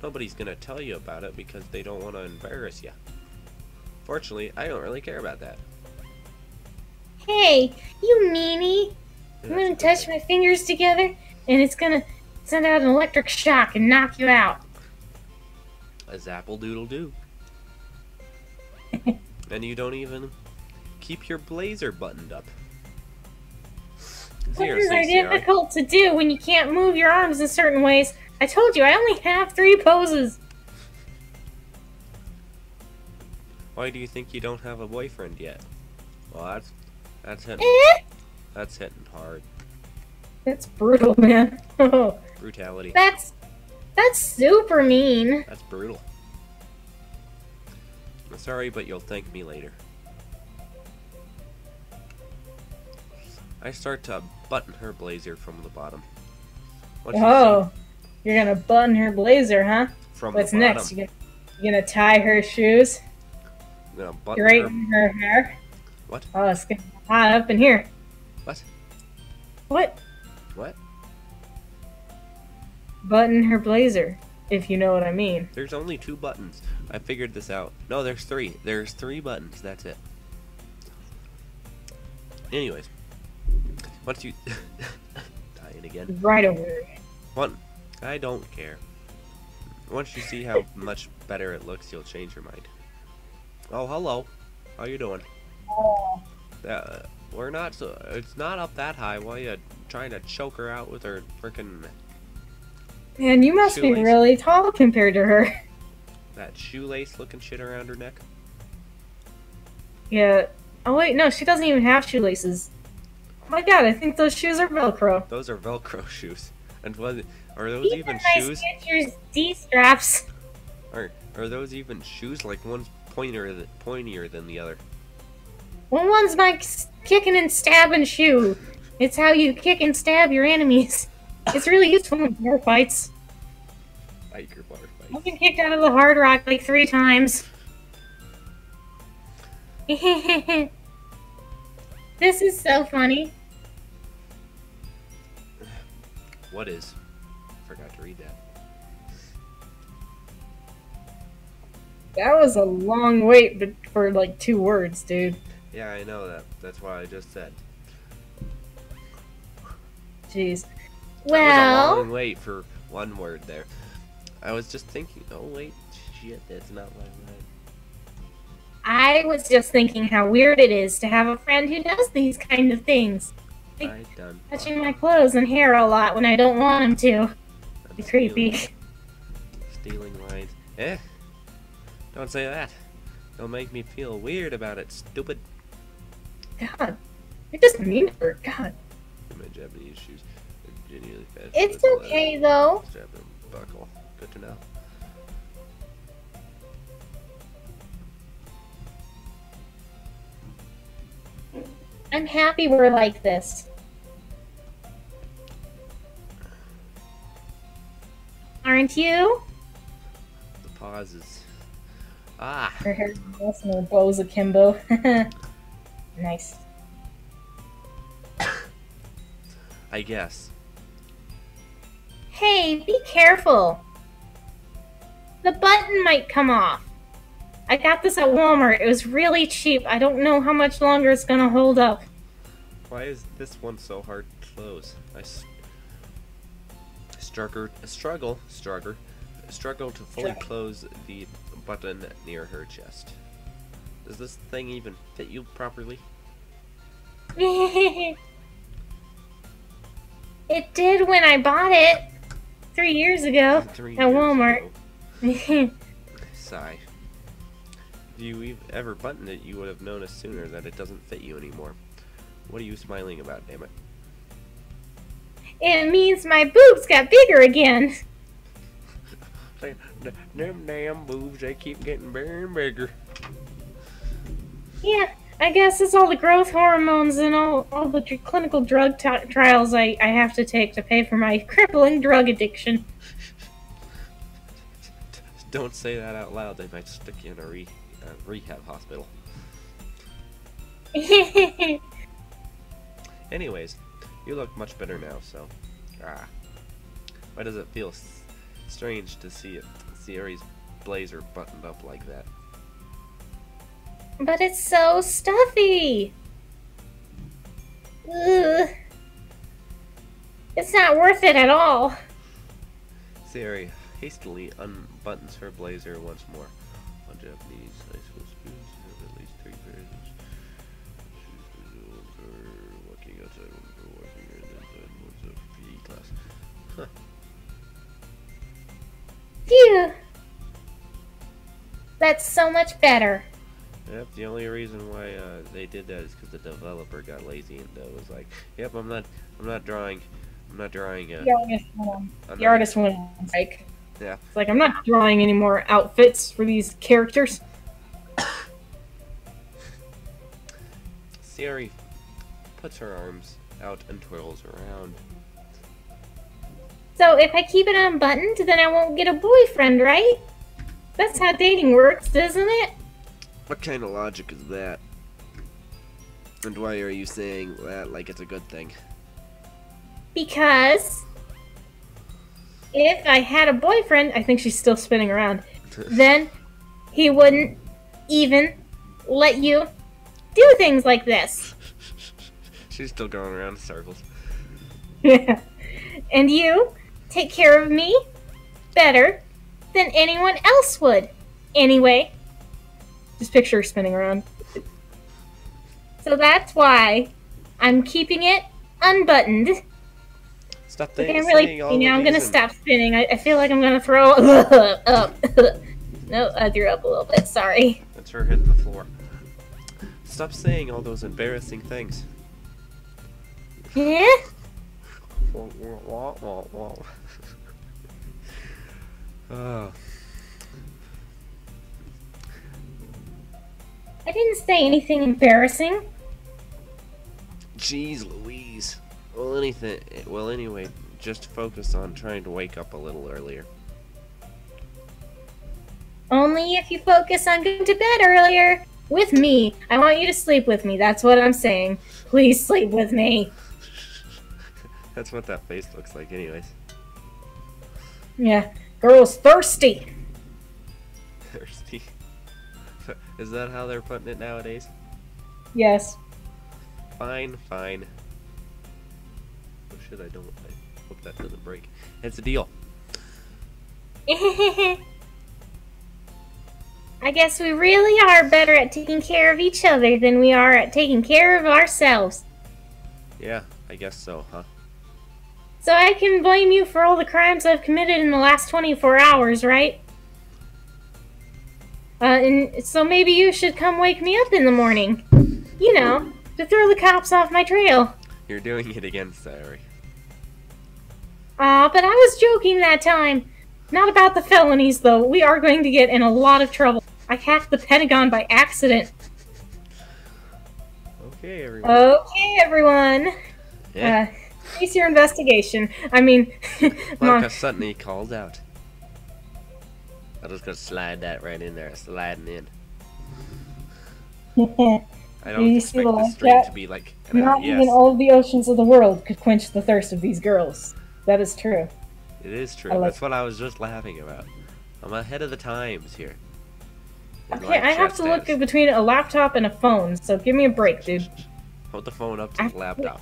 Nobody's gonna tell you about it because they don't want to embarrass you. Fortunately, I don't really care about that. Hey, you meanie! I'm gonna touch my fingers together, and it's gonna send out an electric shock and knock you out. A zapple doodle doo. And you don't even keep your blazer buttoned up. Blazer are difficult to do when you can't move your arms in certain ways. I told you, I only have 3 poses. Why do you think you don't have a boyfriend yet? Well, that's hitting. That's hitting hard. That's brutal, man. Brutality. That's super mean. That's brutal. I'm sorry, but you'll thank me later. I start to button her blazer from the bottom. Oh, you're gonna button her blazer, huh? From What's the bottom. next? You gonna tie her shoes? I'm gonna button Straighten her hair? What? Oh, it's getting hot up in here. What? What? What? Button her blazer, if you know what I mean. There's only 2 buttons. I figured this out. No, there's 3. There's 3 buttons. That's it. Anyways, once you dying again. Right over there. One, I don't care. Once you see how much better it looks, you'll change your mind. Oh, hello. How you doing? Oh. We're not so. It's not up that high. Why are you trying to choke her out with her freaking? Man, you must be shoelace? really tall compared to her. That shoelace looking shit around her neck. Yeah. Oh wait, no, she doesn't even have shoelaces. Oh my god, I think those shoes are Velcro. Those are Velcro shoes. And what are those These even are my shoes? Skechers D-straps. Are those even shoes? Like one's pointier than the other. Well, one's my kicking and stabbing shoe. It's how you kick and stab your enemies. It's really useful in bar fights. Like your water I've fight. been kicked out of the Hard Rock like 3 times. This is so funny. What is? Forgot to read that. That was a long wait for like 2 words, dude. Yeah, I know that. That's what I just said. Jeez. That was a Well, long wait for 1 word there. I was just thinking. Oh wait, shit, that's not my line. I was just thinking how weird it is to have a friend who does these kind of things. I done. Touching my clothes and hair a lot when I don't want him to. I'm Be creepy. Stealing lines. Eh? Don't say that. Don't make me feel weird about it, stupid. God. You're just mean to her. God. My Japanese shoes are genuinely fast. It's okay, though. Strap and buckle. Good to know. I'm happy we're like this. Aren't you? The pauses. Ah! Her hair's nice and her bow's akimbo. Nice. I guess. Hey, be careful. The button might come off. I got this at Walmart. It was really cheap. I don't know how much longer it's gonna hold up. Why is this one so hard to close? I struggle to fully close the button near her chest. Does this thing even fit you properly? It did when I bought it 3 years ago 3 at years Walmart. ago. Sigh. If you ever buttoned it, you would have noticed sooner that it doesn't fit you anymore. What are you smiling about, damn it? It means my boobs got bigger again. Them damn boobs, they keep getting bigger and bigger. Yeah, I guess it's all the growth hormones and all the clinical drug trials I have to take to pay for my crippling drug addiction. Don't say that out loud, they might stick you in a rehab hospital. Anyways, you look much better now, so... Why does it feel strange to see Ari's blazer buttoned up like that? But it's so stuffy. Ugh. It's not worth it at all. Ari hastily unbuttons her blazer once more. On Japanese high school students have at least 3 pairs of shoes for walking outside, one for walking inside, one's a PE class. Huh. Phew. That's so much better. Yep, the only reason why they did that is because the developer got lazy and was like, "Yep, I'm not drawing. The artist went on break. Yeah. It's like, I'm not drawing any more outfits for these characters. Siri puts her arms out and twirls around. So if I keep it unbuttoned, then I won't get a boyfriend, right? That's how dating works, doesn't it? What kind of logic is that? And why are you saying that like it's a good thing? Because if I had a boyfriend, I think she's still spinning around, then he wouldn't even let you do things like this. She's still going around in circles. Yeah. And you take care of me better than anyone else would. Anyway, just picture her spinning around. So that's why I'm keeping it unbuttoned. Stop I saying can't really. all Now of I'm gonna these and- stop spinning. I feel like I'm gonna throw up. No, I threw up a little bit. Sorry. That's her hitting the floor. Stop saying all those embarrassing things. Yeah. Oh. I didn't say anything embarrassing. Jeez Louise. Well, anyway, just focus on trying to wake up a little earlier. Only if you focus on going to bed earlier. With me. I want you to sleep with me. That's what I'm saying. Please sleep with me. That's what that face looks like anyways. Yeah. Girl's thirsty. Thirsty. Is that how they're putting it nowadays? Yes. Fine. Oh shit, I hope that doesn't break. It's a deal. I guess we really are better at taking care of each other than we are at taking care of ourselves. Yeah, I guess so, huh? So I can blame you for all the crimes I've committed in the last 24 hours, right? And so maybe you should come wake me up in the morning. You know, to throw the cops off my trail. You're doing it again, Sayori. Aw, but I was joking that time. Not about the felonies, though. We are going to get in a lot of trouble. I hacked the Pentagon by accident. Okay, everyone. Okay, everyone. Yeah. Cease your investigation. I mean, Like suddenly called out. I'm just gonna slide that right in there, sliding in. I don't You expect see the the stream chat? to be like Not yes. even all of the oceans of the world could quench the thirst of these girls. That is true. It is true. I like- That's what I was just laughing about. I'm ahead of the times here. In Okay, live I have chat to look status. between a laptop and a phone, so give me a break, dude. Hold the phone up to the laptop.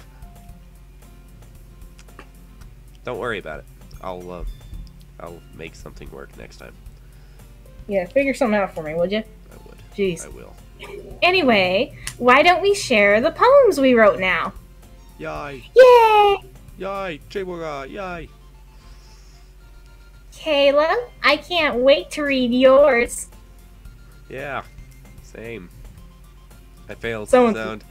Don't worry about it. I'll make something work next time. Yeah, figure something out for me, would you? I would. Jeez. I will. Anyway, why don't we share the poems we wrote now? Yay! Yay! Yay! Chihuahua! Yay! Kayla, I can't wait to read yours. Yeah. Same. I failed to Someone- sound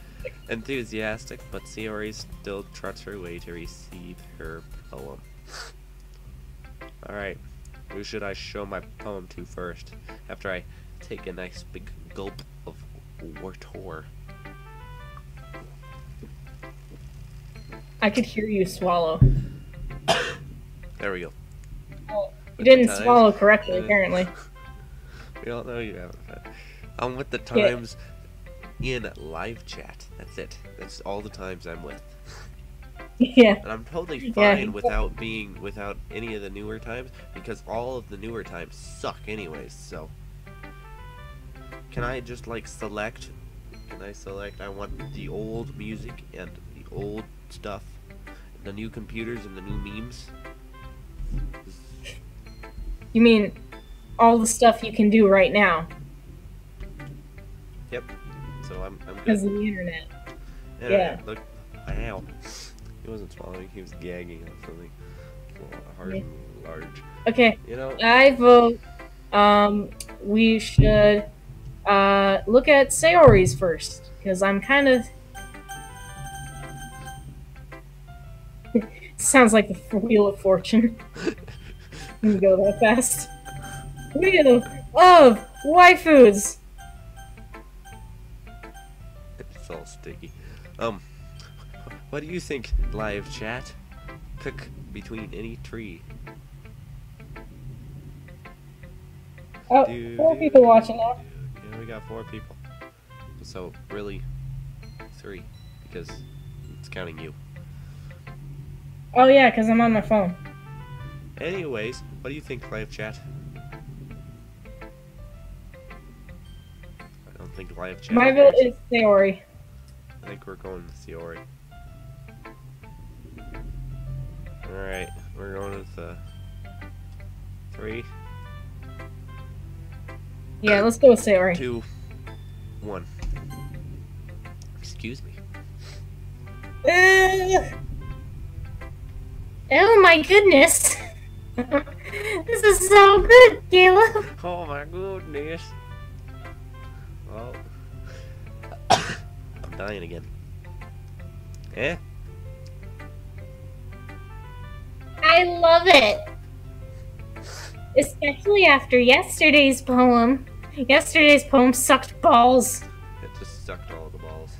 enthusiastic, but Sayori still trots her way to receive her poem. Alright. Who should I show my poem to first? After I take a nice big gulp of water. I could hear you swallow. There we go. You didn't times. swallow correctly, apparently. We all know you haven't. I'm with the times in live chat. That's it. That's all the times I'm with. Yeah. And I'm totally Yeah. fine without any of the newer times, because all of the newer times suck anyways, so. Can I just like select? Can I select I want the old music and the old stuff, the new computers and the new memes? You mean all the stuff you can do right now Yep. So I'm because good. of the internet? Internet, look. Ow. He wasn't swallowing, he was gagging on something. Hard and large. Okay, You know, I vote we should look at Sayori's first, because I'm kind of... Sounds like the Wheel of Fortune. Can you go that fast? Wheel of Waifus! it's all sticky. What do you think, live chat? Pick between any tree. Oh, Do, 4 do, people do, watching now. Yeah, we got 4 people. So, really, 3, because it's counting you. Oh yeah, because I'm on my phone. Anyways, what do you think, live chat? I don't think live chat My vote cares. is Sayori. I think we're going with Sayori. Alright, we're going with 3, Yeah, let's go with Sayori. 2, 1. Excuse me. Oh my goodness. This is so good, Caleb. Oh my goodness. Well, I'm dying again. Eh? I love it. Especially after yesterday's poem. Yesterday's poem sucked balls. It just sucked all the balls.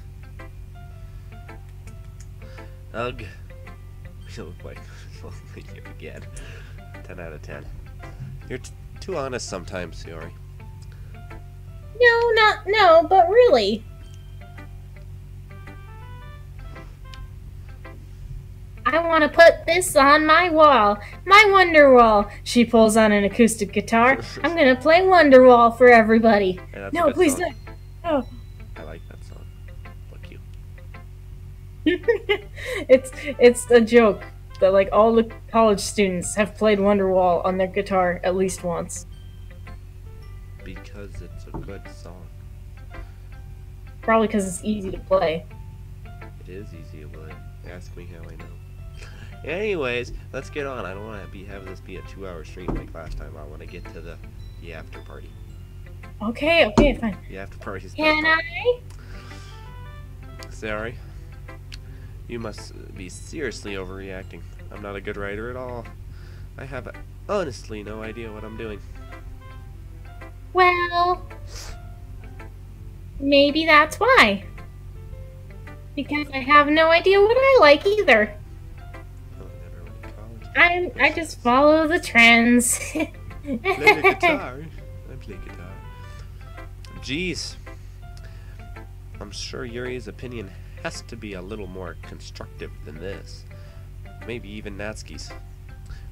Ugh. You look like you again. 10 out of 10. You're too honest sometimes, Sayori. No, but really. I want to put this on my wall. My Wonder Wall. She pulls on an acoustic guitar. I'm going to play Wonder Wall for everybody. Hey, No, please song. don't. Oh. I like that song. Fuck you. It's a joke that like all the college students have played Wonderwall on their guitar at least once. Because it's a good song. Probably because it's easy to play. It is easy to play. Ask me how I know. Anyways, let's get on. I don't want to have this be a 2-hour stream like last time. I want to get to the after party. Okay, fine. The after party is Can I? Sorry. You must be seriously overreacting. I'm not a good writer at all. I have honestly no idea what I'm doing. Well, maybe that's why. Because I have no idea what I like either. Oh, I never went to college. I just follow the trends. Play the guitar. I play guitar. Jeez. I'm sure Yuri's opinion has to be a little more constructive than this. Maybe even Natsuki's.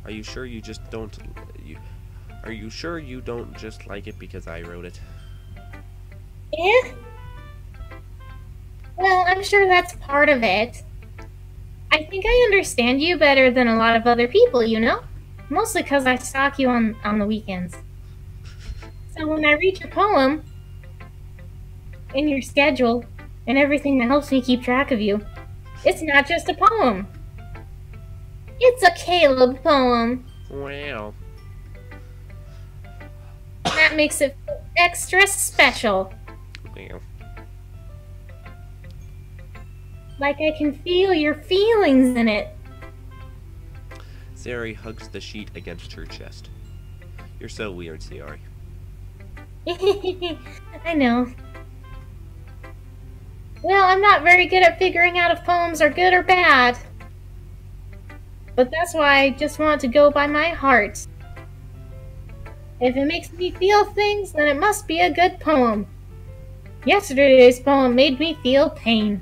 Are you sure you just don't... Are you sure you don't just like it because I wrote it? Yeah? Well, I'm sure that's part of it. I think I understand you better than a lot of other people, you know? Mostly because I stalk you on the weekends. So when I read your poem, and your schedule, and everything that helps me keep track of you, it's not just a poem. It's a Caleb poem. Wow. That makes it extra special. Wow. Like I can feel your feelings in it. Sayori hugs the sheet against her chest. You're so weird, Sayori. I know. Well, I'm not very good at figuring out if poems are good or bad. But that's why I just want to go by my heart. If it makes me feel things, then it must be a good poem. Yesterday's poem made me feel pain.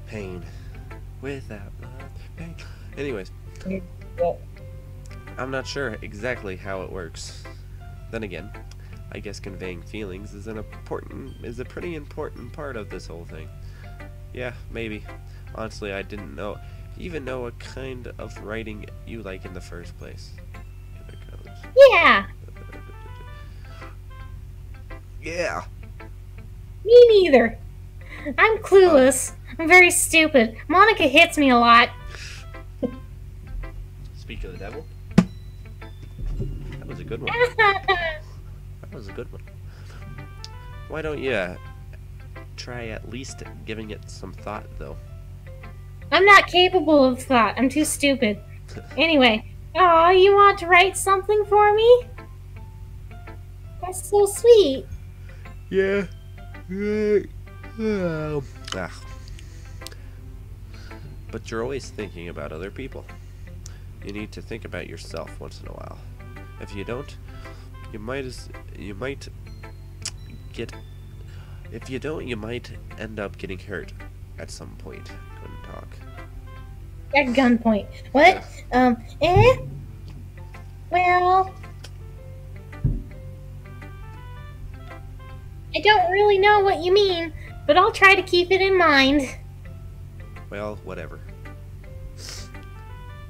Pain. Without love, pain. Anyways, I'm not sure exactly how it works. Then again, I guess conveying feelings is a pretty important part of this whole thing. Yeah, maybe. Honestly, I didn't even know what kind of writing you like in the first place. Yeah. Yeah. Me neither. I'm clueless. I'm very stupid. Monica hits me a lot. Speak of the devil. That was a good one. That was a good one. Why don't you try at least giving it some thought, though? I'm not capable of thought. I'm too stupid. Anyway, oh, you want to write something for me? That's so sweet. Yeah. But you're always thinking about other people. You need to think about yourself once in a while. If you don't, you might end up getting hurt at some point. Couldn't talk. At gunpoint. What? Yeah. Well, I don't really know what you mean, but I'll try to keep it in mind. Well, whatever.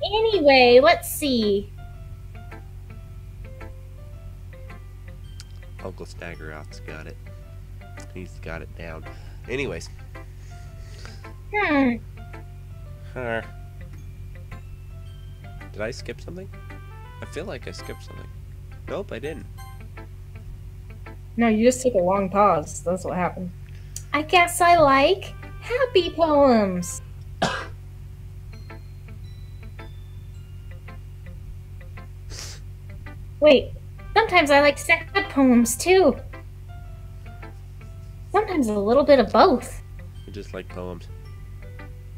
Anyway, let's see. Uncle Staggerout's got it. He's got it down. Anyways. Hmm. Did I skip something? I feel like I skipped something. Nope, I didn't. No, you just took a long pause. That's what happened. I guess I like happy poems. Wait, sometimes I like sad poems too. Sometimes a little bit of both. You just like poems.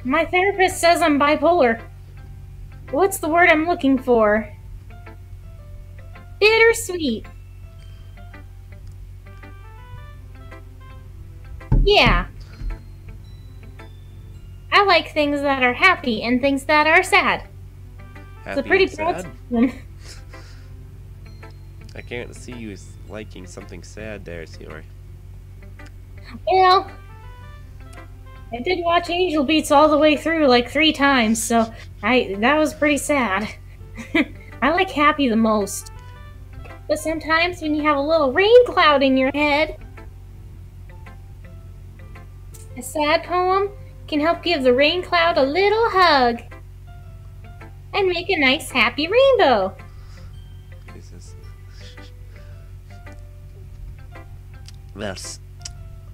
My therapist says I'm bipolar. What's the word I'm looking for? Bittersweet. Yeah. I like things that are happy and things that are sad. Happy It's a pretty and broad sad? spectrum. I can't see you liking something sad there, Sierra. Well, I did watch Angel Beats all the way through like 3 times, so that was pretty sad. I like happy the most. But sometimes when you have a little rain cloud in your head, a sad poem can help give the rain cloud a little hug and make a nice happy rainbow. Jesus. That's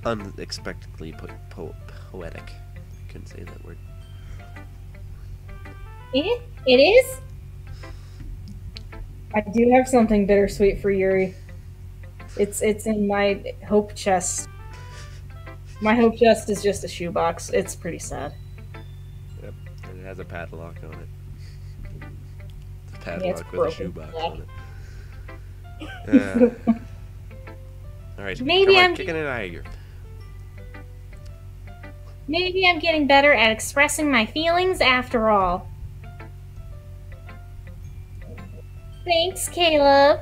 unexpectedly poetic. I couldn't say that word. It is? I do have something bittersweet for Yuri. It's in my hope chest. My hope chest is just a shoebox. It's pretty sad. Yep, and it has a padlock on it. The Yeah, padlock it's with a broken. shoebox Yeah. on it. Alright, Maybe come on, I'm- kicking it out of here. Maybe I'm getting better at expressing my feelings after all. Thanks, Caleb.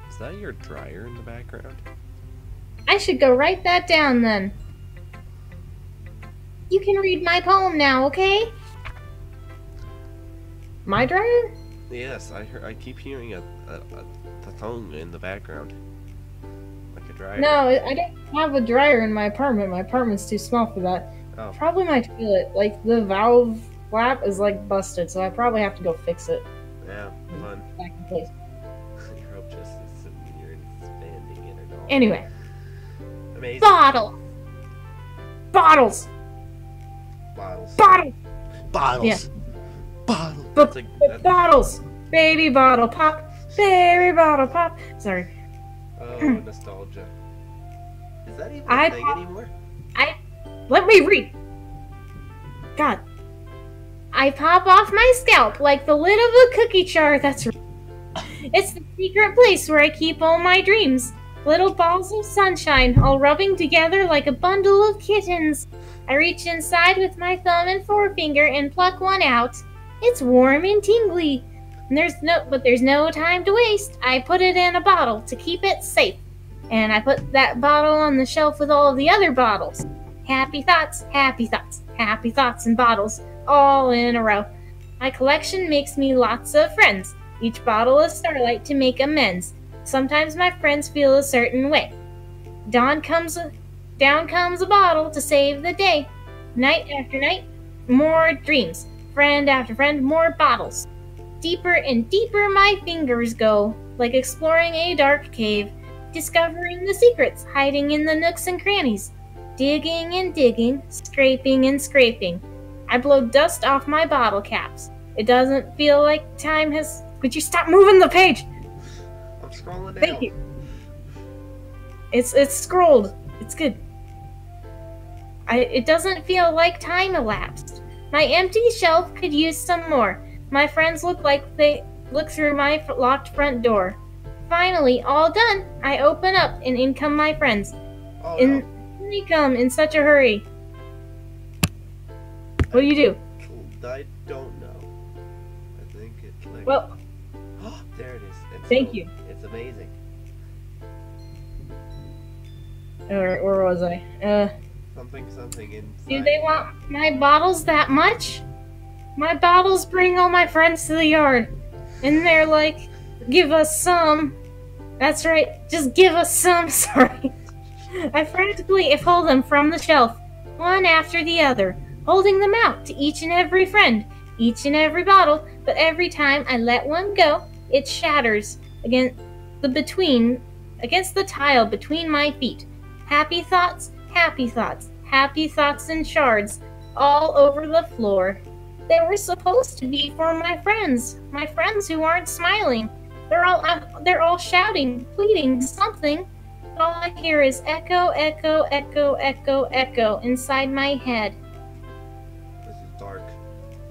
Is that your dryer in the background? I should go write that down then. You can read my poem now, okay? My dryer? Yes, I keep hearing a thong in the background. Like a dryer. No, I don't have a dryer in my apartment. My apartment's too small for that. Oh, Probably my toilet. Like, the valve flap is, like, busted, so I probably have to go fix it yeah, fun. back in place. Your hope just is sitting here and expanding it and all. Anyway. Amazing. Bottle! Bottles! Bottles. Bottle! Bottles. Yeah. Bottles. But That's like, bottles! Baby bottle pop! Baby bottle pop! Sorry. oh, nostalgia. Is that even I a thing pop- anymore? Let me read! God. I pop off my scalp like the lid of a cookie jar. That's right. It's the secret place where I keep all my dreams. Little balls of sunshine, all rubbing together like a bundle of kittens. I reach inside with my thumb and forefinger and pluck one out. It's warm and tingly. And there's no time to waste. I put it in a bottle to keep it safe. And I put that bottle on the shelf with all of the other bottles. Happy thoughts, happy thoughts, happy thoughts and bottles, all in a row. My collection makes me lots of friends. Each bottle is starlight to make amends. Sometimes my friends feel a certain way. Down comes a bottle to save the day. Night after night, more dreams. Friend after friend, more bottles. Deeper and deeper my fingers go, like exploring a dark cave, discovering the secrets hiding in the nooks and crannies. Digging and digging, scraping and scraping. I blow dust off my bottle caps. It doesn't feel like time has... Would you stop moving the page? I'm scrolling down. Thank you. It's scrolled. It's good. It doesn't feel like time elapsed. My empty shelf could use some more. My friends look like they look through my locked front door. Finally, all done. I open up and in come my friends. Oh, In they come in such a hurry. What do you do? no. I don't There Well, there it is. It's thank you. It's amazing. Alright, where was I? Something inside. Do they want my bottles that much? My bottles bring all my friends to the yard. And they're like, give us some. That's right, just give us some, sorry. I frantically pull them from the shelf, one after the other, holding them out to each and every friend, each and every bottle, but every time I let one go, it shatters against the tile between my feet. Happy thoughts, happy thoughts, happy thoughts in shards all over the floor. They were supposed to be for my friends who aren't smiling. They're all shouting, pleading, something. But all I hear is echo, echo, echo, echo, echo inside my head. This is dark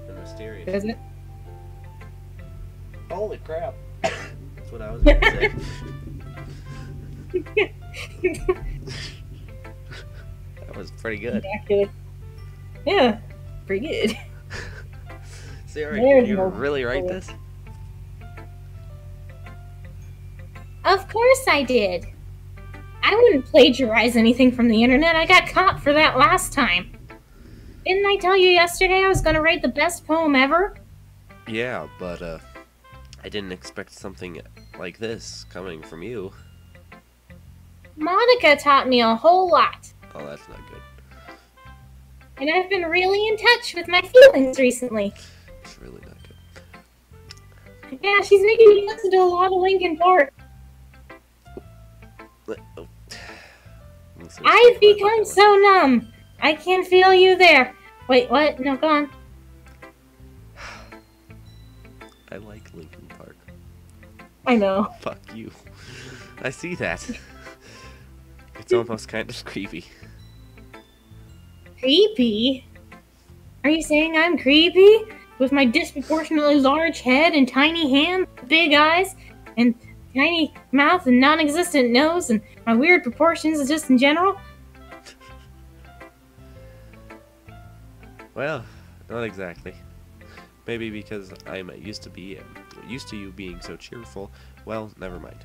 and mysterious. Is it? Holy crap! That's what I was gonna say. That was pretty good. Yeah, pretty good. Sarah, can you really write this? Of course I did. I wouldn't plagiarize anything from the internet. I got caught for that last time. Didn't I tell you yesterday I was gonna write the best poem ever? Yeah, but I didn't expect something like this coming from you. Monica taught me a whole lot. Oh, that's not good. And I've been really in touch with my feelings recently. It's really not good. Yeah, she's making me listen to a lot of Linkin Park. Oh. I've become so numb. I can feel you there. Wait, what? No, go on. I like Linkin Park. I know. Fuck you. I see that. It's almost kind of creepy. Creepy? Are you saying I'm creepy? With my disproportionately large head and tiny hands, big eyes, and tiny mouth and non-existent nose, and my weird proportions just in general? Well, not exactly. Maybe because I'm used to you being so cheerful. Well, never mind.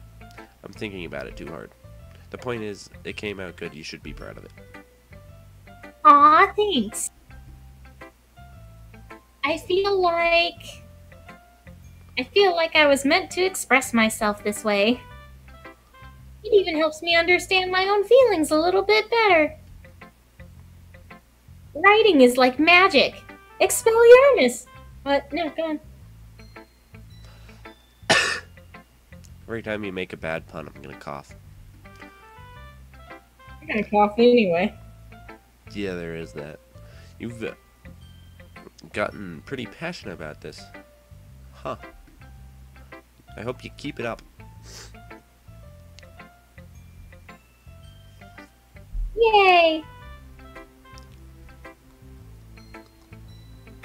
I'm thinking about it too hard. The point is, it came out good. You should be proud of it. Aw, thanks. I feel like I was meant to express myself this way. It even helps me understand my own feelings a little bit better. Writing is like magic. Expelliarmus! What? No, go on. Every time you make a bad pun, I'm gonna cough. I'm gonna cough anyway. Yeah, there is that. You've gotten pretty passionate about this. Huh. I hope you keep it up. Yay!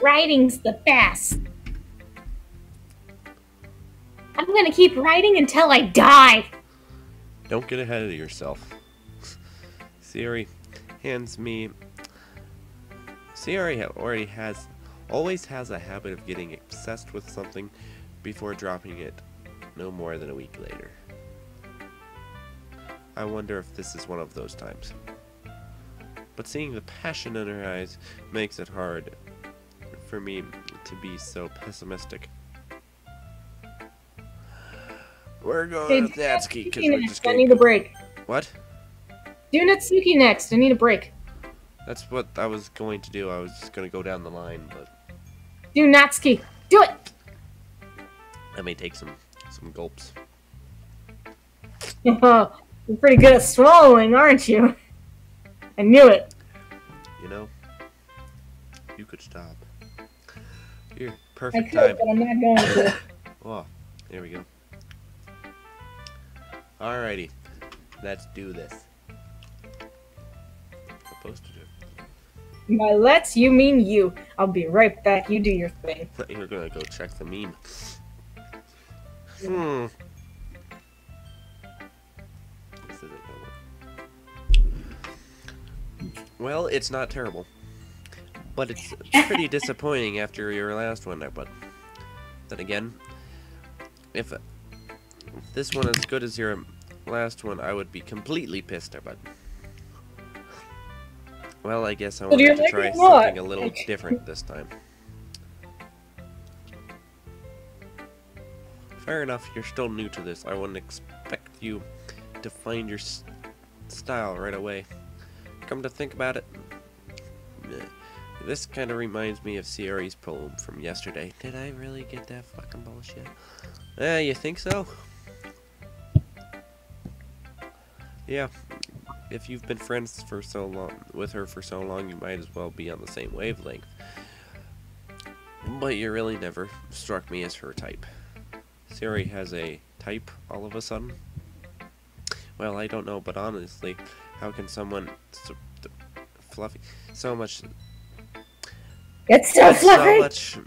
Writing's the best. I'm gonna keep writing until I die. Don't get ahead of yourself. Siri hands me. Siri always has a habit of getting obsessed with something before dropping it no more than a week later. I wonder if this is one of those times. But seeing the passion in her eyes makes it hard for me to be so pessimistic. We're going with Natsuki because we're just I need a break. What? Do Natsuki next. I need a break. That's what I was going to do. I was just going to go down the line, but Do Natsuki. Do it! I may take some gulps. You're pretty good at swallowing, aren't you? I knew it. You know, you could stop. Here, I perfect could, time. but I'm not going to. Oh, there we go. Alrighty, let's do this. Supposed to do. By let's, you mean you. I'll be right back. You do your thing. You're gonna go check the meme. This isn't gonna work. Well, it's not terrible, but it's pretty disappointing after your last one. But then again, If this one is as good as your last one, I would be completely pissed about it. Well, I guess I So do you wanted to like try it or not? something a little different this time. Fair enough, you're still new to this. I wouldn't expect you to find your style right away. Come to think about it, this kind of reminds me of Sierra's poem from yesterday. Did I really get that fucking bullshit? You think so? Yeah, if you've been friends for so long with her for so long, you might as well be on the same wavelength. But you really never struck me as her type. Siri has a type all of a sudden? Well, I don't know, but honestly, how can someone fluffy so much It's so fluffy. so much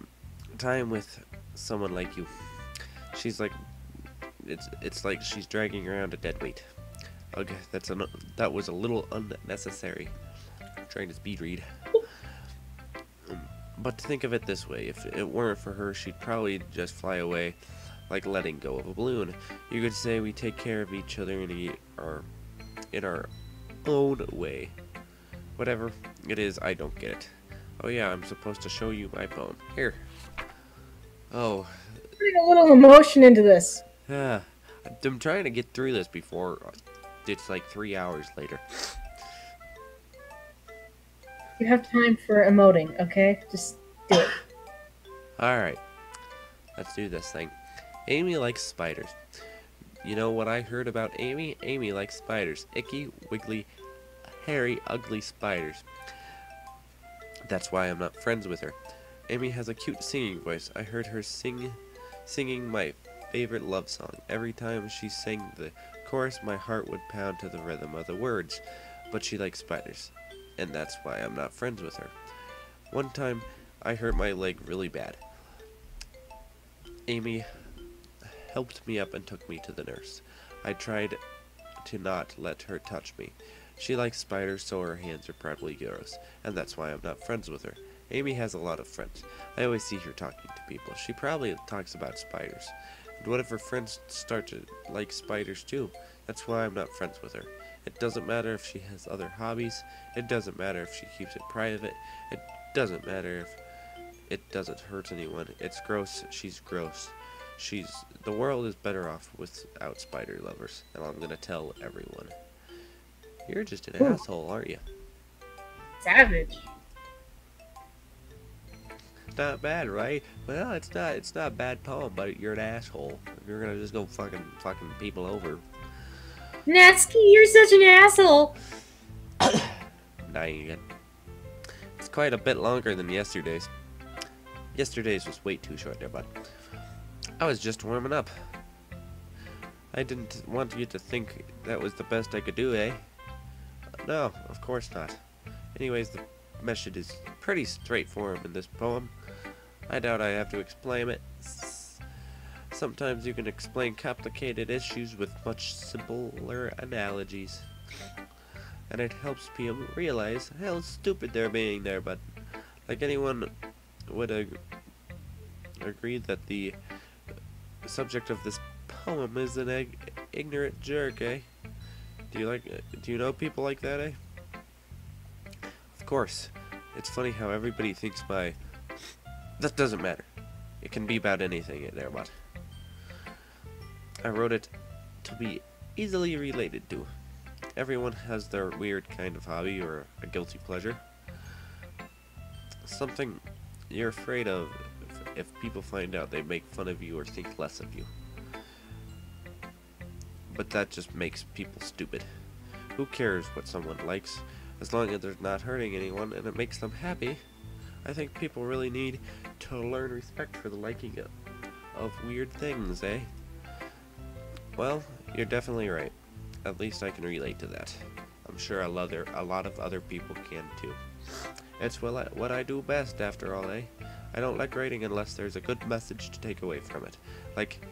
time with someone like you? She's like it's like she's dragging around a dead weight. Okay, that was a little unnecessary. I'm trying to speed read. But think of it this way, if it weren't for her, she'd probably just fly away like letting go of a balloon. You could say we take care of each other in our own way. Whatever it is, I don't get it. Oh yeah, I'm supposed to show you my poem. Here. Oh. Putting a little emotion into this. I'm trying to get through this before it's like 3 hours later. You have time for emoting, okay? Just do it. Alright. Let's do this thing. Amy likes spiders. You know what I heard about Amy? Amy likes spiders. Icky, wiggly, hairy, ugly spiders. That's why I'm not friends with her. Amy has a cute singing voice. I heard her singing my favorite love song. Every time she sang the chorus, my heart would pound to the rhythm of the words. But she likes spiders, and that's why I'm not friends with her. One time, I hurt my leg really bad. Amy helped me up and took me to the nurse. I tried to not let her touch me. She likes spiders, so her hands are probably gross, and that's why I'm not friends with her. Amy has a lot of friends. I always see her talking to people. She probably talks about spiders. And what if her friends start to like spiders too? That's why I'm not friends with her. It doesn't matter if she has other hobbies. It doesn't matter if she keeps it private. It doesn't matter if it doesn't hurt anyone. It's gross. She's gross. The world is better off without spider lovers, and I'm gonna tell everyone. You're just an asshole, aren't you? Savage. Not bad, right? Well, it's not a bad poem, but you're an asshole. You're gonna just go fucking people over. Natsuki, you're such an asshole. Dying again. It's quite a bit longer than yesterday's. Yesterday's was way too short there, bud. I was just warming up. I didn't want you to think that was the best I could do, eh? No, of course not. Anyways, the message is pretty straightforward in this poem. I doubt I have to explain it. Sometimes you can explain complicated issues with much simpler analogies. And it helps people realize how stupid they're being there, but like anyone would agree that the subject of this poem is an ignorant jerk, eh? Do you know people like that, eh? Of course. It's funny how everybody thinks that doesn't matter. It can be about anything there, but I wrote it to be easily related to. Everyone has their weird kind of hobby or a guilty pleasure. Something you're afraid of if people find out, they make fun of you or think less of you. But that just makes people stupid. Who cares what someone likes, as long as they're not hurting anyone and it makes them happy? I think people really need to learn respect for the liking of weird things, eh? Well, you're definitely right. At least I can relate to that. I'm sure a lot of other people can too. It's what I do best, after all, eh? I don't like writing unless there's a good message to take away from it. Like,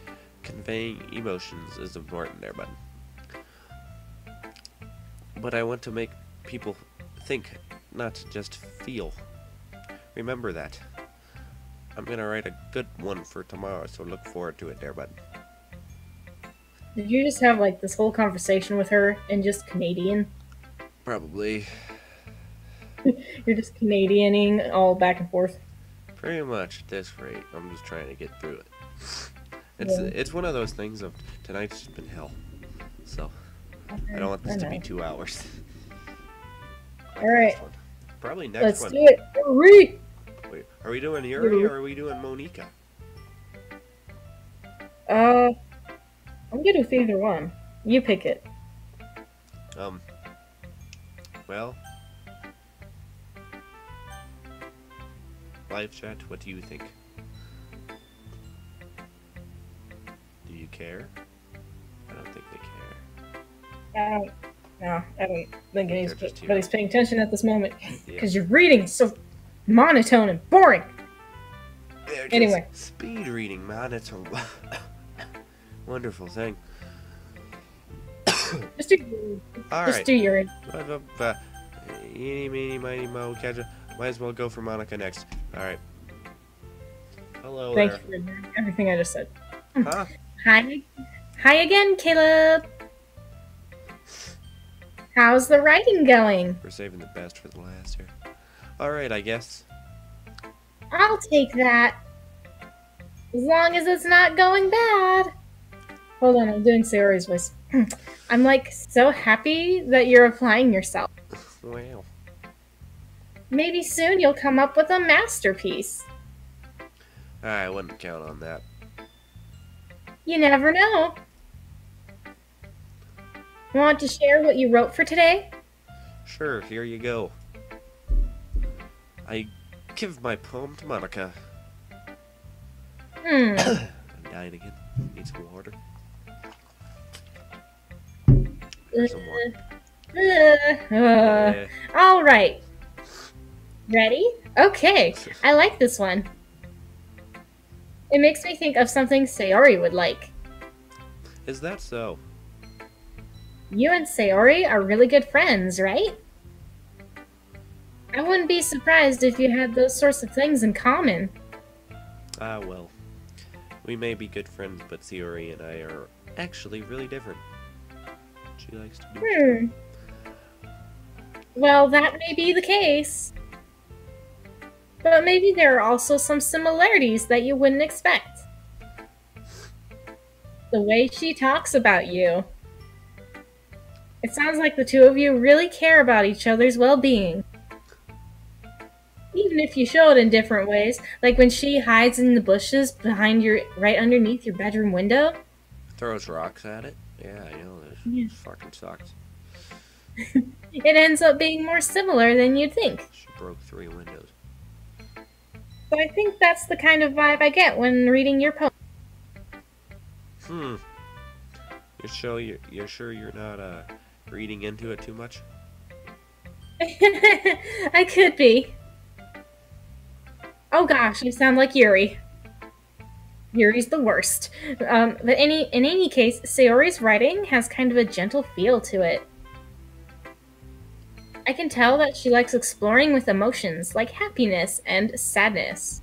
conveying emotions is important there, but I want to make people think, not just feel. Remember that. I'm gonna write a good one for tomorrow, so look forward to it there, bud. Did you just have like this whole conversation with her in just Canadian? Probably. You're just Canadianing all back and forth. Pretty much at this rate. I'm just trying to get through it. Yeah. It's one of those things of tonight's just been hell. So I don't want this to be 2 hours. Like All right. next one. Probably next Let's one. do it. Hurry! Wait, are we doing Yuri or are we doing Monica? I'm good with either one. You pick it. Well, live chat, what do you think? Do you care? I don't think they care. No, I don't think They're just here. anybody's paying attention at this moment Yeah. because your reading is so monotone and boring. They're just Anyway. speed reading, man. It's a wonderful thing. Just do Alright. your. Eeny, meeny, miny, mo, catch a. Might as well go for Monica next. Alright. Hello Thank there. you for ignoring everything I just said. Huh? Hi again, Caleb. How's the writing going? We're saving the best for the last here. Alright, I guess. I'll take that. As long as it's not going bad. Hold on, I'm doing Sayori's voice. I'm like so happy that you're applying yourself. Well. Maybe soon you'll come up with a masterpiece. I wouldn't count on that. You never know. Want to share what you wrote for today? Sure, here you go. I give my poem to Monica. I'm dying again. Need some water. There's some more. All right. Ready? Okay. I like this one. It makes me think of something Sayori would like. Is that so? You and Sayori are really good friends, right? I wouldn't be surprised if you had those sorts of things in common. Ah, well. We may be good friends, but Sayori and I are actually really different. She likes to do Well, that may be the case. But maybe there are also some similarities that you wouldn't expect. The way she talks about you. It sounds like the two of you really care about each other's well-being. Even if you show it in different ways, like when she hides in the bushes right underneath your bedroom window. Throws rocks at it? Yeah, I know this. Yeah. Fucking sucks. It ends up being more similar than you'd think. She broke 3 windows. So I think that's the kind of vibe I get when reading your poem. You're sure you're not reading into it too much? I could be. Oh gosh, I sound like Yuri. Yuri's the worst. But in any case, Sayori's writing has kind of a gentle feel to it. I can tell that she likes exploring with emotions like happiness and sadness.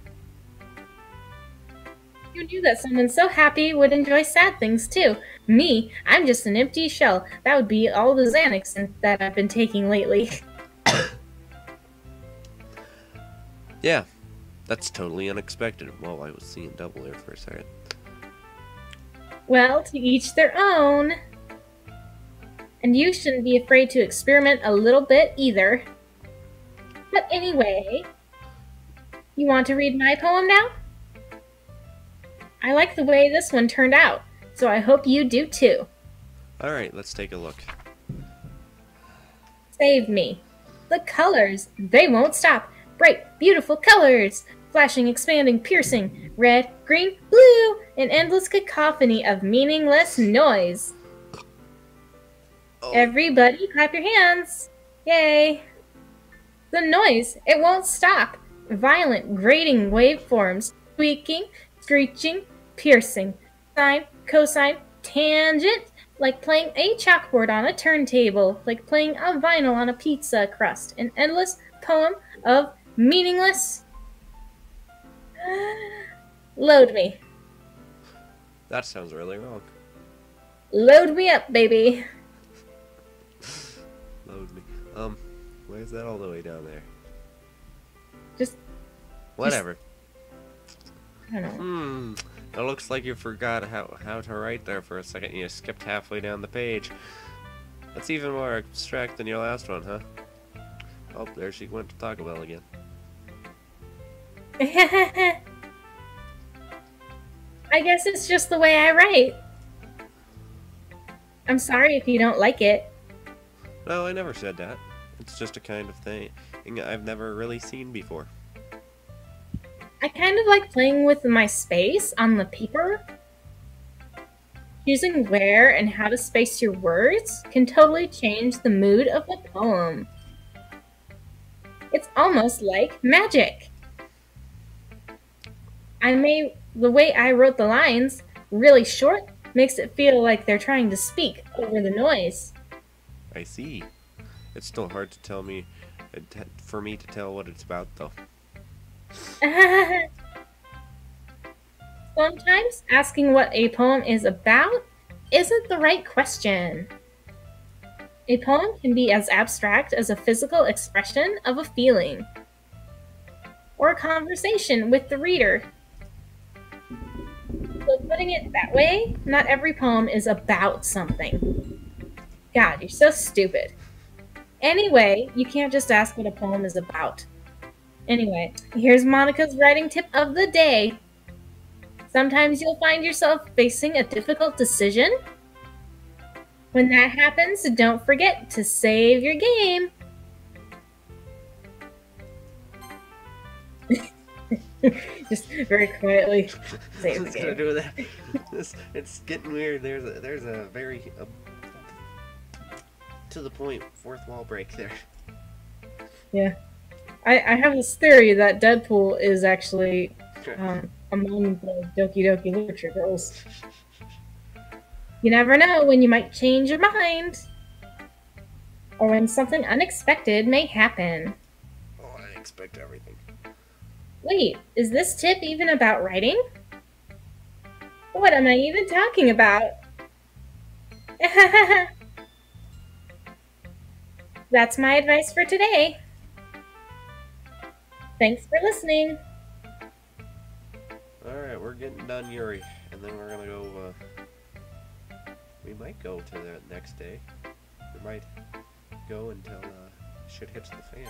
Who knew that someone so happy would enjoy sad things too? Me, I'm just an empty shell. That would be all the Xanax that I've been taking lately. Yeah, that's totally unexpected. Whoa, I was seeing double there for a second. Well, to each their own. And you shouldn't be afraid to experiment a little bit either. But anyway, you want to read my poem now? I like the way this one turned out, so I hope you do too. Alright, let's take a look. Save me. The colors, they won't stop. Bright, beautiful colors. Flashing, expanding, piercing. Red, green, blue. An endless cacophony of meaningless noise. Oh. Everybody clap your hands. Yay. The noise, it won't stop. Violent, grating waveforms. Squeaking, screeching, piercing. Sine, cosine, tangent. Like playing a chalkboard on a turntable. Like playing a vinyl on a pizza crust. An endless poem of meaningless... Load me. That sounds really wrong. Load me up, baby. Load me. Why is that all the way down there? Just Whatever. I don't know. It looks like you forgot how to write there for a second. You skipped halfway down the page. That's even more abstract than your last one, huh? Oh, there she went to Taco Bell again. I guess it's just the way I write. I'm sorry if you don't like it. No, I never said that. It's just a kind of thing I've never really seen before. I kind of like playing with my space on the paper. Choosing where and how to space your words can totally change the mood of the poem. It's almost like magic. The way I wrote the lines, really short, makes it feel like they're trying to speak over the noise. I see. It's still hard to tell me, for me to tell what it's about, though. Sometimes asking what a poem is about isn't the right question. A poem can be as abstract as a physical expression of a feeling, or a conversation with the reader. So putting it that way, not every poem is about something. God, you're so stupid. Anyway, you can't just ask what a poem is about. Anyway, here's Monica's writing tip of the day. Sometimes you'll find yourself facing a difficult decision. When that happens, don't forget to save your game. Just very quietly save the What's gonna game. do that? It's getting weird. There's a very to the point fourth wall break there. Yeah. I have this theory that Deadpool is actually among the Doki Doki literature girls. You never know when you might change your mind. Or when something unexpected may happen. Oh, I expect everything. Wait, is this tip even about writing? What am I even talking about? That's my advice for today. Thanks for listening. Alright, we're getting done, Yuri. And then we're gonna go, we might go to the next day. We might go until, shit hits the fan.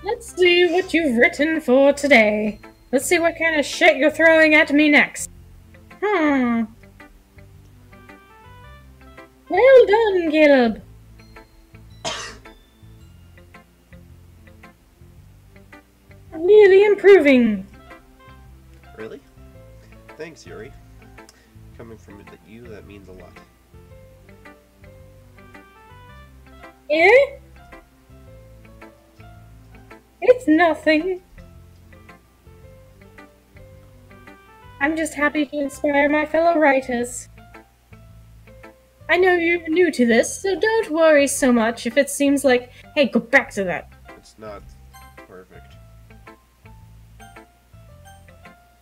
Let's see what you've written for today. Let's see what kind of shit you're throwing at me next. Well done, Caleb. Really improving. Really? Thanks, Yuri. Coming from you, that means a lot. Eh? It's nothing. I'm just happy to inspire my fellow writers. I know you're new to this, so don't worry so much if it seems like, hey, go back to that. It's not perfect.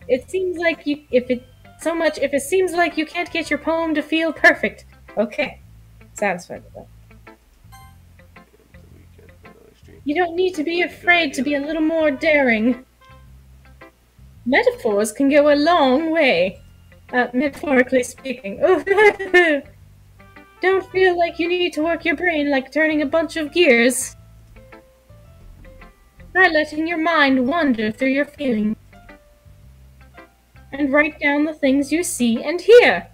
It seems like if it seems like you can't get your poem to feel perfect. Okay. Satisfied with that. You don't need to be afraid to be a little more daring. Metaphors can go a long way. Metaphorically speaking. Don't feel like you need to work your brain like turning a bunch of gears. Try letting your mind wander through your feelings. And write down the things you see and hear.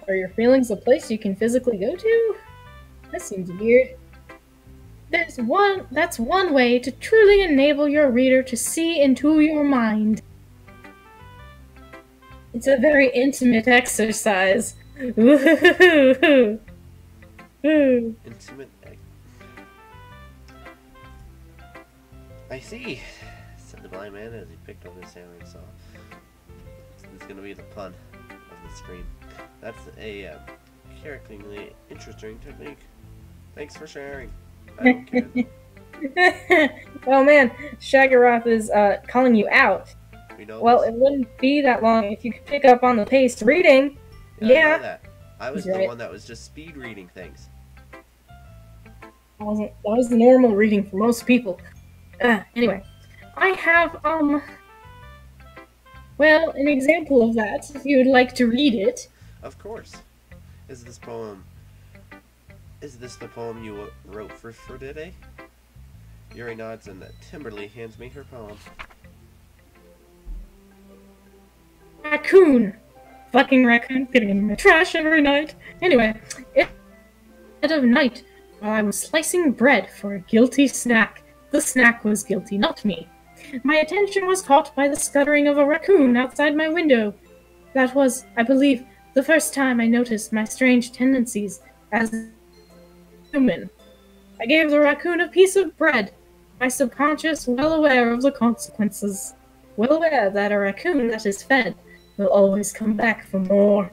Are your feelings a place you can physically go to? That seems weird. That's one way to truly enable your reader to see into your mind. It's a very intimate exercise. Intimate. I see, said the blind man as he picked up his hammering saw. It's gonna be the pun of the stream. That's a characteringly interesting technique. Thanks for sharing. I don't care. Oh man, Shagarath is calling you out. We know Well, this? it wouldn't be that long if you could pick up on the pace reading. Yeah, I know Yeah, that. I he's was the right. one that was just speed reading things. That was normal reading for most people. Anyway, I have well, an example of that. If you would like to read it. Of course. Is this poem... Is this the poem you wrote for today? Yuri nods and Timberly hands me her poem. Raccoon. Fucking raccoon getting in my trash every night. Anyway, it of night while I was slicing bread for a guilty snack. The snack was guilty, not me. My attention was caught by the scuttering of a raccoon outside my window. That was, I believe, the first time I noticed my strange tendencies as a human. I gave the raccoon a piece of bread, my subconscious well aware of the consequences, well aware that a raccoon that is fed will always come back for more.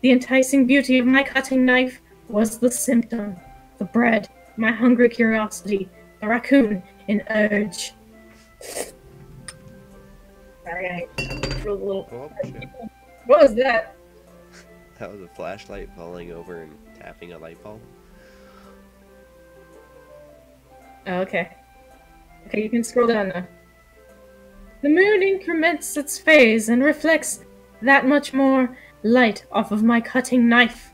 The enticing beauty of my cutting knife was the symptom, the bread, my hungry curiosity, the raccoon, an urge. Sorry, I threw a little... Oh, shit. What was that? That was a flashlight falling over and tapping a light bulb. Oh, okay. Okay, you can scroll down now. The moon increments its phase and reflects that much more light off of my cutting knife.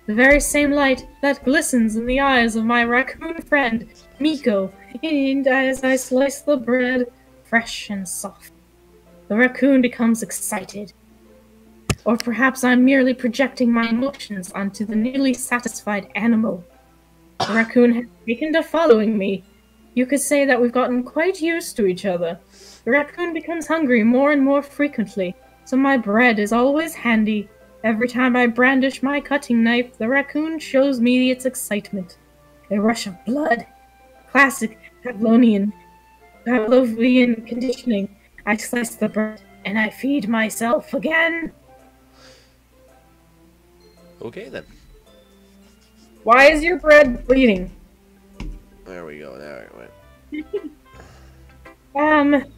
The very same light that glistens in the eyes of my raccoon friend, Miko, and as I slice the bread, fresh and soft. The raccoon becomes excited. Or perhaps I'm merely projecting my emotions onto the nearly satisfied animal. The raccoon has taken to following me. You could say that we've gotten quite used to each other. The raccoon becomes hungry more and more frequently, so my bread is always handy. Every time I brandish my cutting knife, the raccoon shows me its excitement. A rush of blood. Classic Pavlovian conditioning. I slice the bread, and I feed myself again. Okay then. Why is your bread bleeding? There we go. There we went.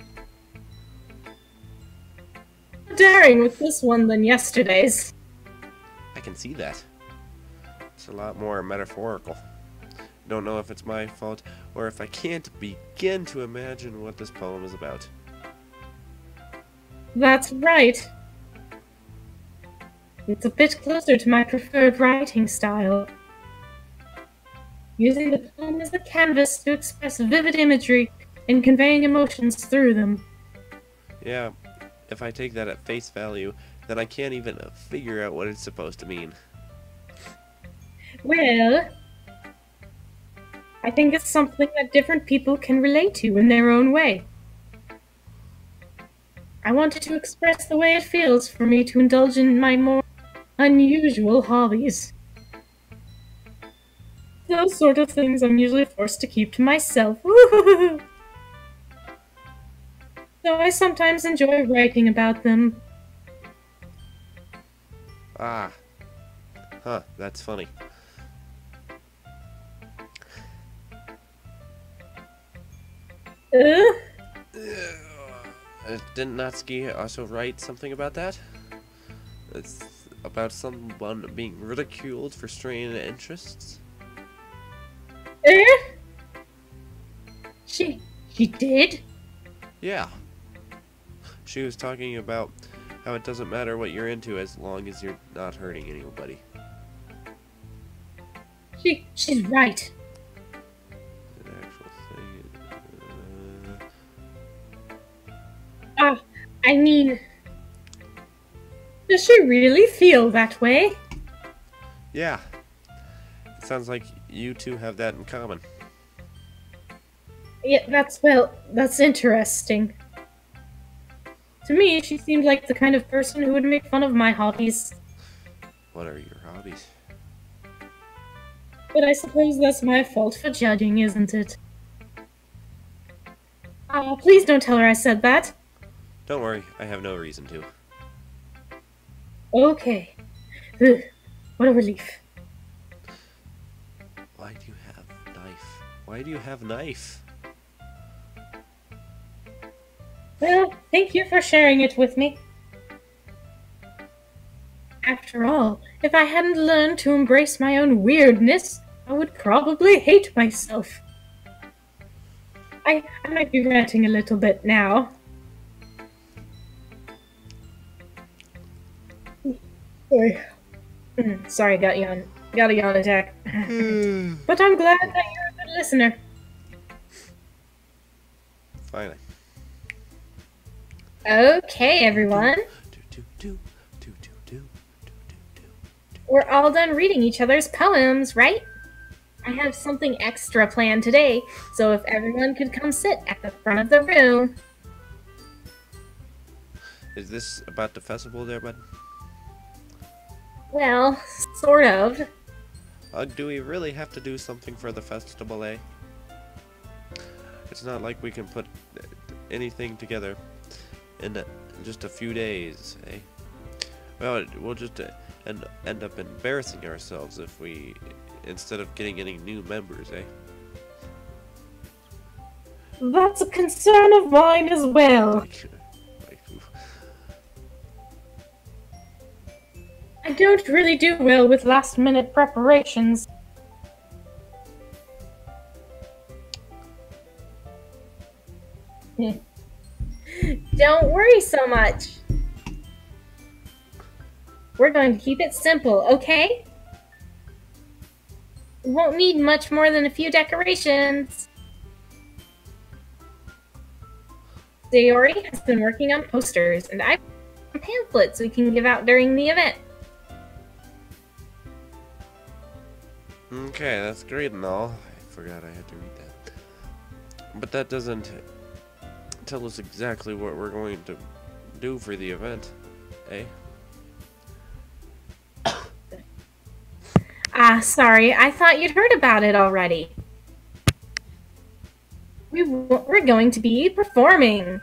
Daring with this one than yesterday's. I can see that. It's a lot more metaphorical. Don't know if it's my fault or if I can't begin to imagine what this poem is about. That's right. It's a bit closer to my preferred writing style. Using the poem as a canvas to express vivid imagery and conveying emotions through them. Yeah, if I take that at face value, then I can't even figure out what it's supposed to mean. Well, I think it's something that different people can relate to in their own way. I wanted to express the way it feels for me to indulge in my more unusual hobbies. Those sort of things I'm usually forced to keep to myself. Woo-hoo-hoo-hoo. So I sometimes enjoy writing about them. Ah. Huh, that's funny. Didn't Natsuki also write something about that? It's about someone being ridiculed for straying interests? She did? Yeah. She was talking about how it doesn't matter what you're into as long as you're not hurting anybody. She's right. The actual thing. I mean, does she really feel that way? Yeah. It sounds like you two have that in common. Yeah, that's interesting. To me, she seemed like the kind of person who would make fun of my hobbies. What are your hobbies? But I suppose that's my fault for judging, isn't it? Please don't tell her I said that. Don't worry, I have no reason to. Okay. Ugh, what a relief. Why do you have knife? Why do you have knife? Well, thank you for sharing it with me. After all, if I hadn't learned to embrace my own weirdness, I would probably hate myself. I might be ranting a little bit now. Sorry, got a yawn attack. But I'm glad that you're a good listener. Finally. Okay, everyone. We're all done reading each other's poems, right? I have something extra planned today, so if everyone could come sit at the front of the room. Is this about the festival there, bud? Well, sort of. Do we really have to do something for the festival, eh? It's not like we can put anything together in just a few days, eh? Well, we'll just end up embarrassing ourselves if we, instead of getting any new members, eh? That's a concern of mine as well. I don't really do well with last-minute preparations. Don't worry so much. We're going to keep it simple, okay? We won't need much more than a few decorations. Sayori has been working on posters, and I've got pamphlets we can give out during the event. Okay, that's great and all. I forgot I had to read that. But that doesn't tell us exactly what we're going to do for the event, eh? Sorry, I thought you'd heard about it already. We're going to be performing.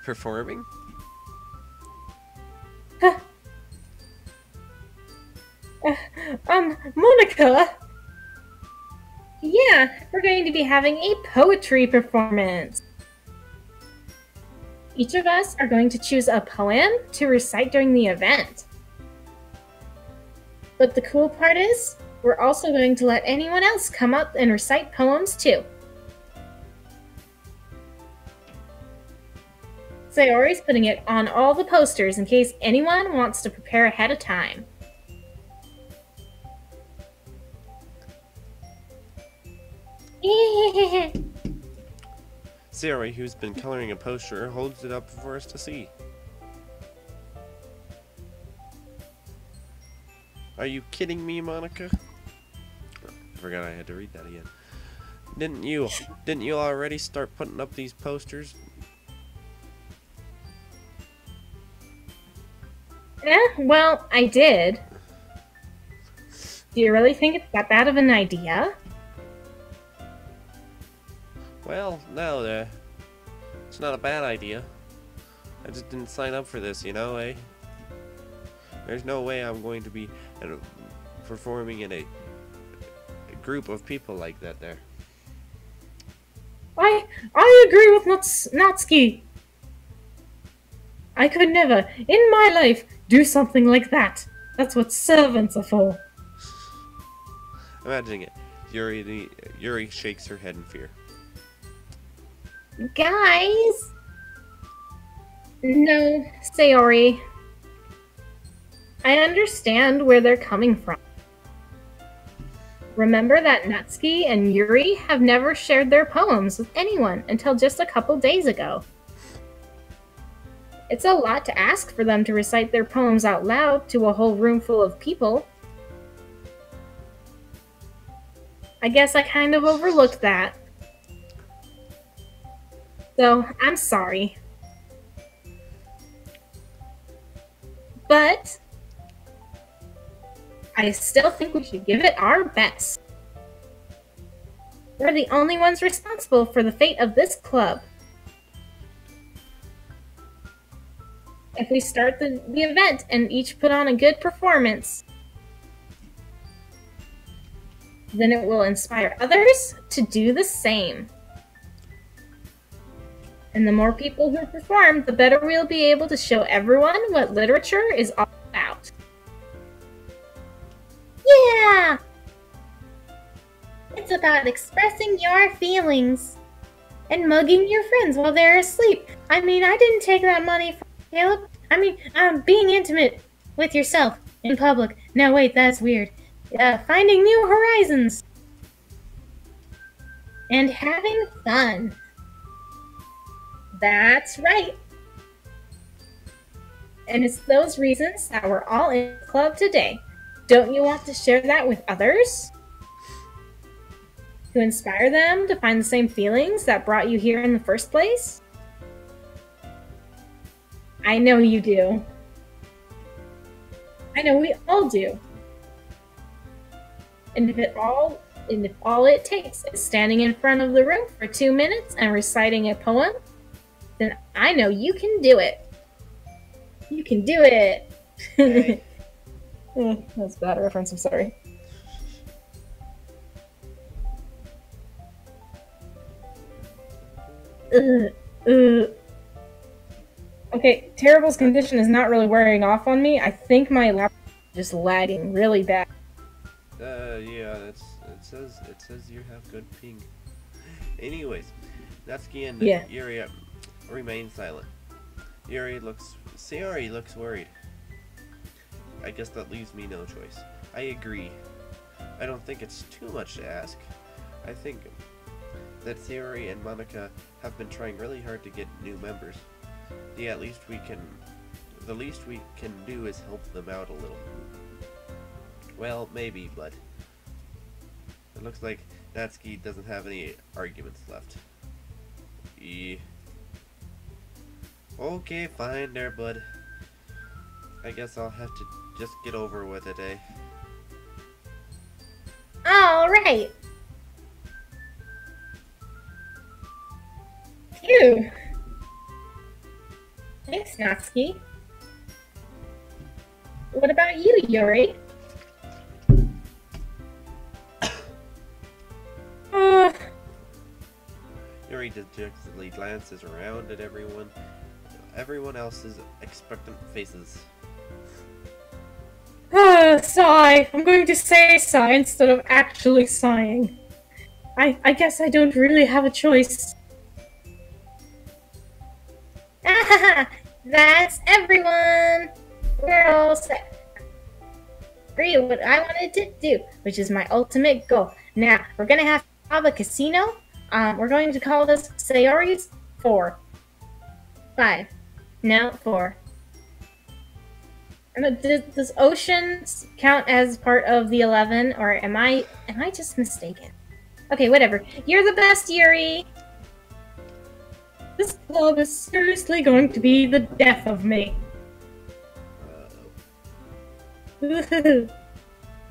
Performing? Monica! Yeah, we're going to be having a poetry performance. Each of us are going to choose a poem to recite during the event. But the cool part is, we're also going to let anyone else come up and recite poems too. Sayori's putting it on all the posters in case anyone wants to prepare ahead of time. Sayori, who's been coloring a poster, holds it up for us to see. Are you kidding me, Monica? I forgot I had to read that again. Didn't you already start putting up these posters? Well, I did. Do you really think it's that bad of an idea? Well, no, it's not a bad idea. I just didn't sign up for this, you know, eh? There's no way I'm going to be performing in a group of people like that there. I agree with Natsuki. I could never, in my life, do something like that. That's what servants are for. Imagining it. Yuri shakes her head in fear. Guys! No, Sayori. I understand where they're coming from. Remember that Natsuki and Yuri have never shared their poems with anyone until just a couple days ago. It's a lot to ask for them to recite their poems out loud to a whole room full of people. I guess I kind of overlooked that. So, I'm sorry. But I still think we should give it our best. We're the only ones responsible for the fate of this club. If we start the event and each put on a good performance, then it will inspire others to do the same. And the more people who perform, the better we'll be able to show everyone what literature is all about. Yeah! It's about expressing your feelings and mugging your friends while they're asleep. I mean, I didn't take that money from Caleb. I mean, being intimate with yourself in public. No, wait, that's weird. Finding new horizons. And having fun. That's right. And it's those reasons that we're all in the club today. Don't you want to share that with others? To inspire them to find the same feelings that brought you here in the first place? I know you do. I know we all do. And if all it takes is standing in front of the room for 2 minutes and reciting a poem, then I know you can do it. You can do it. Okay. That's a bad reference, I'm sorry. Okay, Terrible's condition is not really wearing off on me. I think my laptop is just lagging really bad. Yeah, it says you have good ping. Anyways, Natsuki and Yeah. Yuri remain silent. Sayori looks worried. I guess that leaves me no choice. I agree. I don't think it's too much to ask. I think that Sayori and Monica have been trying really hard to get new members. The least we can do is help them out a little. Well, maybe, but it looks like Natsuki doesn't have any arguments left. Okay, fine there, bud. I guess I'll have to just get over with it, eh? Alright. Phew. Thanks, Natsuki. What about you, Yuri? Yuri dejectedly glances around at everyone else's expectant faces. Sigh. I'm going to say sigh instead of actually sighing. I guess I don't really have a choice. That's everyone. We're all set. Agree what I wanted to do, which is my ultimate goal. Now, we're gonna have to have a casino. We're going to call this Sayori's 4. 5. No, 4. Does Oceans count as part of the 11, or am I just mistaken? Okay, whatever. You're the best, Yuri. This club is seriously going to be the death of me.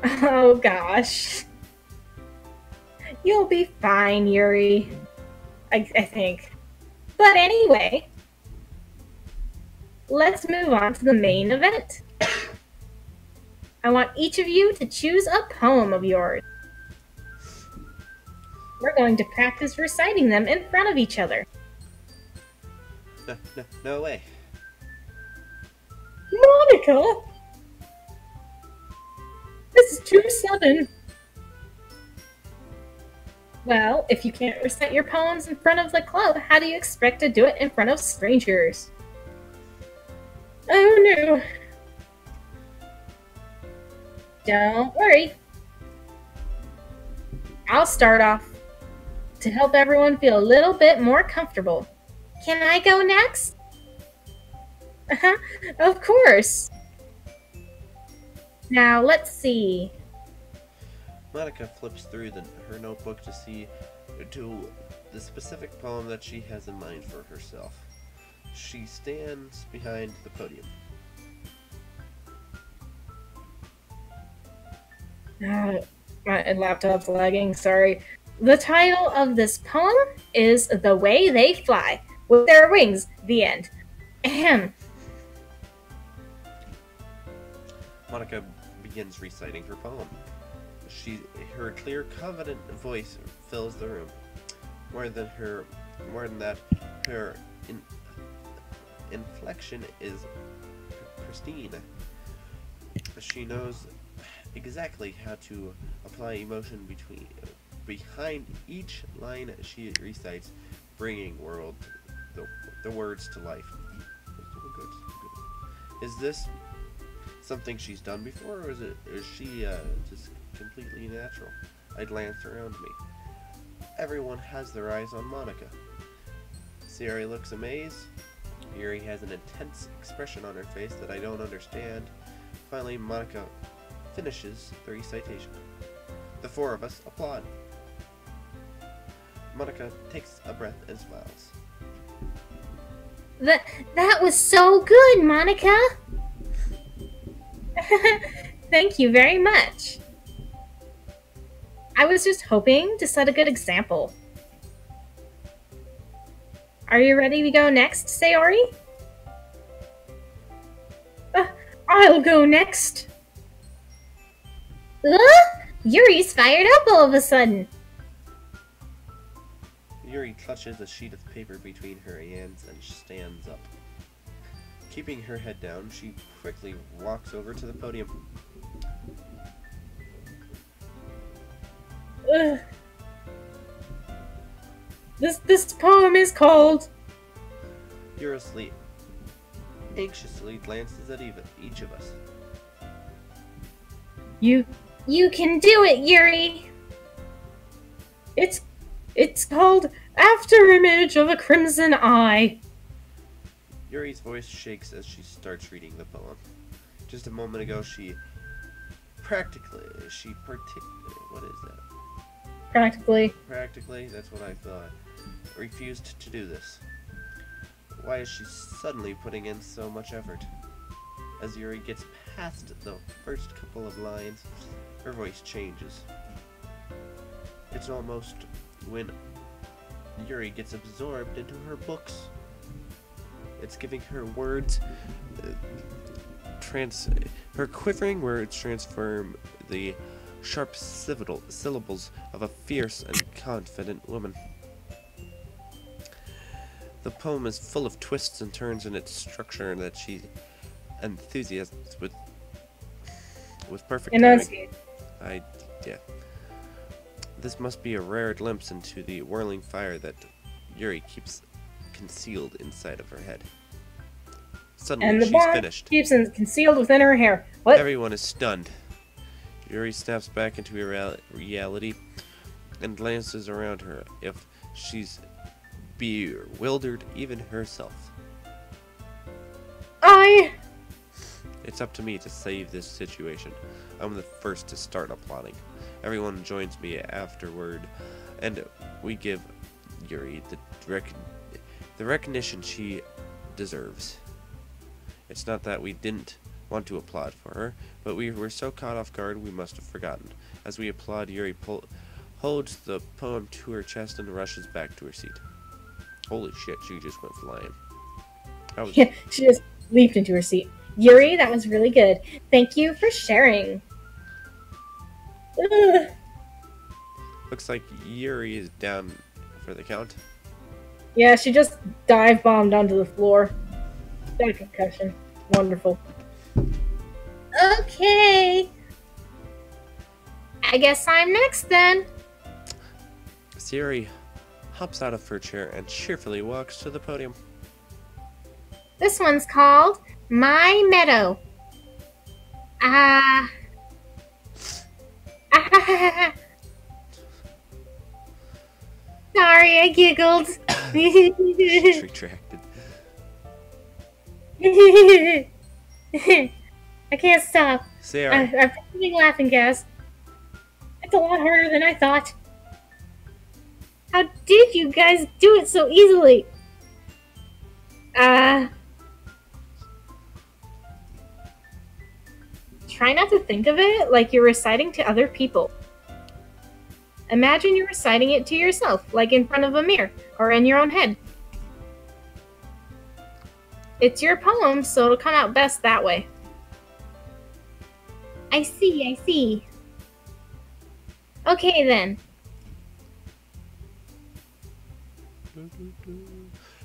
Oh gosh. You'll be fine, Yuri. I think. But anyway, let's move on to the main event. I want each of you to choose a poem of yours. We're going to practice reciting them in front of each other. No way. Monica! This is too sudden. Well, if you can't recite your poems in front of the club, how do you expect to do it in front of strangers? Oh no. Don't worry. I'll start off to help everyone feel a little bit more comfortable. Can I go next? Of course. Now, let's see. Monica flips through her notebook to see the specific poem that she has in mind for herself. She stands behind the podium. My laptop's lagging, sorry. The title of this poem is The Way They Fly, with their wings, the end. Ahem. Monica begins reciting her poem. Her clear, confident voice fills the room. More than that, her inflection is pristine. She knows exactly how to apply emotion behind each line she recites, bringing the words to life. Is this something she's done before, or is she just completely natural? I glance around me. Everyone has their eyes on Monica. Sayori looks amazed. Yuri has an intense expression on her face that I don't understand. Finally, Monica finishes the recitation. The four of us applaud. Monica takes a breath and smiles. That was so good, Monica! Thank you very much. I was just hoping to set a good example. Are you ready to go next, Sayori? I'll go next. Yuri's fired up all of a sudden. Yuri clutches a sheet of paper between her hands and stands up. Keeping her head down, she quickly walks over to the podium. This poem is called... Yuri anxiously glances at each of us. You can do it, Yuri! It's called Afterimage of a Crimson Eye. Yuri's voice shakes as she starts reading the poem. Just a moment ago, what is that? Practically, that's what I thought. Refused to do this. Why is she suddenly putting in so much effort? As Yuri gets past the first couple of lines, her voice changes. It's almost when Yuri gets absorbed into her books. It's giving her words, her quivering words transform the sharp syllables of a fierce and confident woman. The poem is full of twists and turns in its structure that she enthusiasts with perfect timing. Yeah. This must be a rare glimpse into the whirling fire that Yuri keeps concealed inside of her head. Suddenly, she's finished. Keeps concealed within her hair. What? Everyone is stunned. Yuri snaps back into reality and glances around her, if she's bewildered even herself. It's up to me to save this situation. I'm the first to start applauding. Everyone joins me afterward, and we give Yuri the recognition she deserves. It's not that we didn't want to applaud for her, but we were so caught off guard we must have forgotten. As we applaud, Yuri holds the poem to her chest and rushes back to her seat. Holy shit, she just went flying. Yeah, she just leaped into her seat. Yuri, that was really good. Thank you for sharing. Ugh. Looks like Yuri is down for the count. Yeah, she just dive bombed onto the floor. Got a concussion. Wonderful. Okay. I guess I'm next then. Sayori hops out of her chair and cheerfully walks to the podium. This one's called My Meadow. Sorry, I giggled. She's retracted. I can't stop. Sayori. I've been laughing gas. It's a lot harder than I thought. How did you guys do it so easily? Try not to think of it like you're reciting to other people. Imagine you're reciting it to yourself, like in front of a mirror, or in your own head. It's your poem, so it'll come out best that way. I see. Okay then.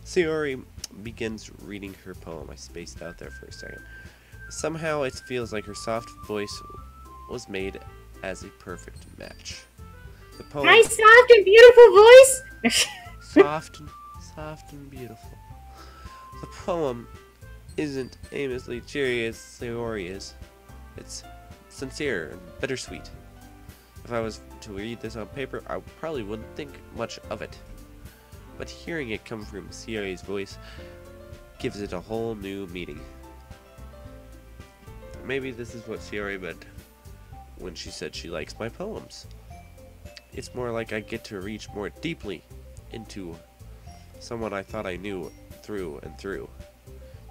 Sayori begins reading her poem. I spaced out there for a second. Somehow it feels like her soft voice was made as a perfect match. The poem, My soft and beautiful voice. soft and beautiful. The poem isn't aimlessly cheery as Sayori is. It's sincere and bittersweet. If I was to read this on paper, I probably wouldn't think much of it. But hearing it come from Sayori's voice gives it a whole new meaning. Maybe this is what Sayori meant when she said she likes my poems. It's more like I get to reach more deeply into someone I thought I knew through and through.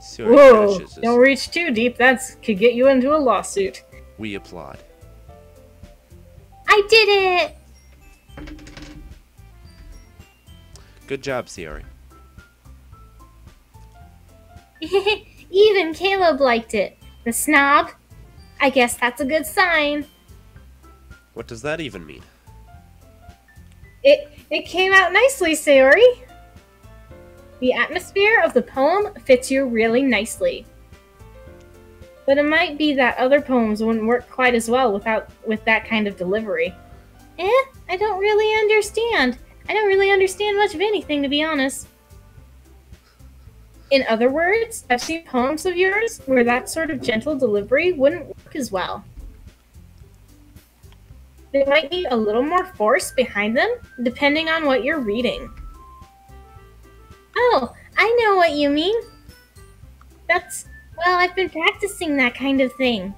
Sayori Whoa! finishes this. Don't reach too deep. That could get you into a lawsuit. We applaud. I did Good job, Sayori. it! Even Caleb liked it. The snob? I guess that's a good sign. What does that even mean? It came out nicely, Sayori. The atmosphere of the poem fits you really nicely. But it might be that other poems wouldn't work quite as well with that kind of delivery. I don't really understand. I don't really understand much of anything, to be honest. In other words, I've seen poems of yours where that sort of gentle delivery wouldn't work as well. They might need a little more force behind them, depending on what you're reading. Oh, I know what you mean. Well, I've been practicing that kind of thing.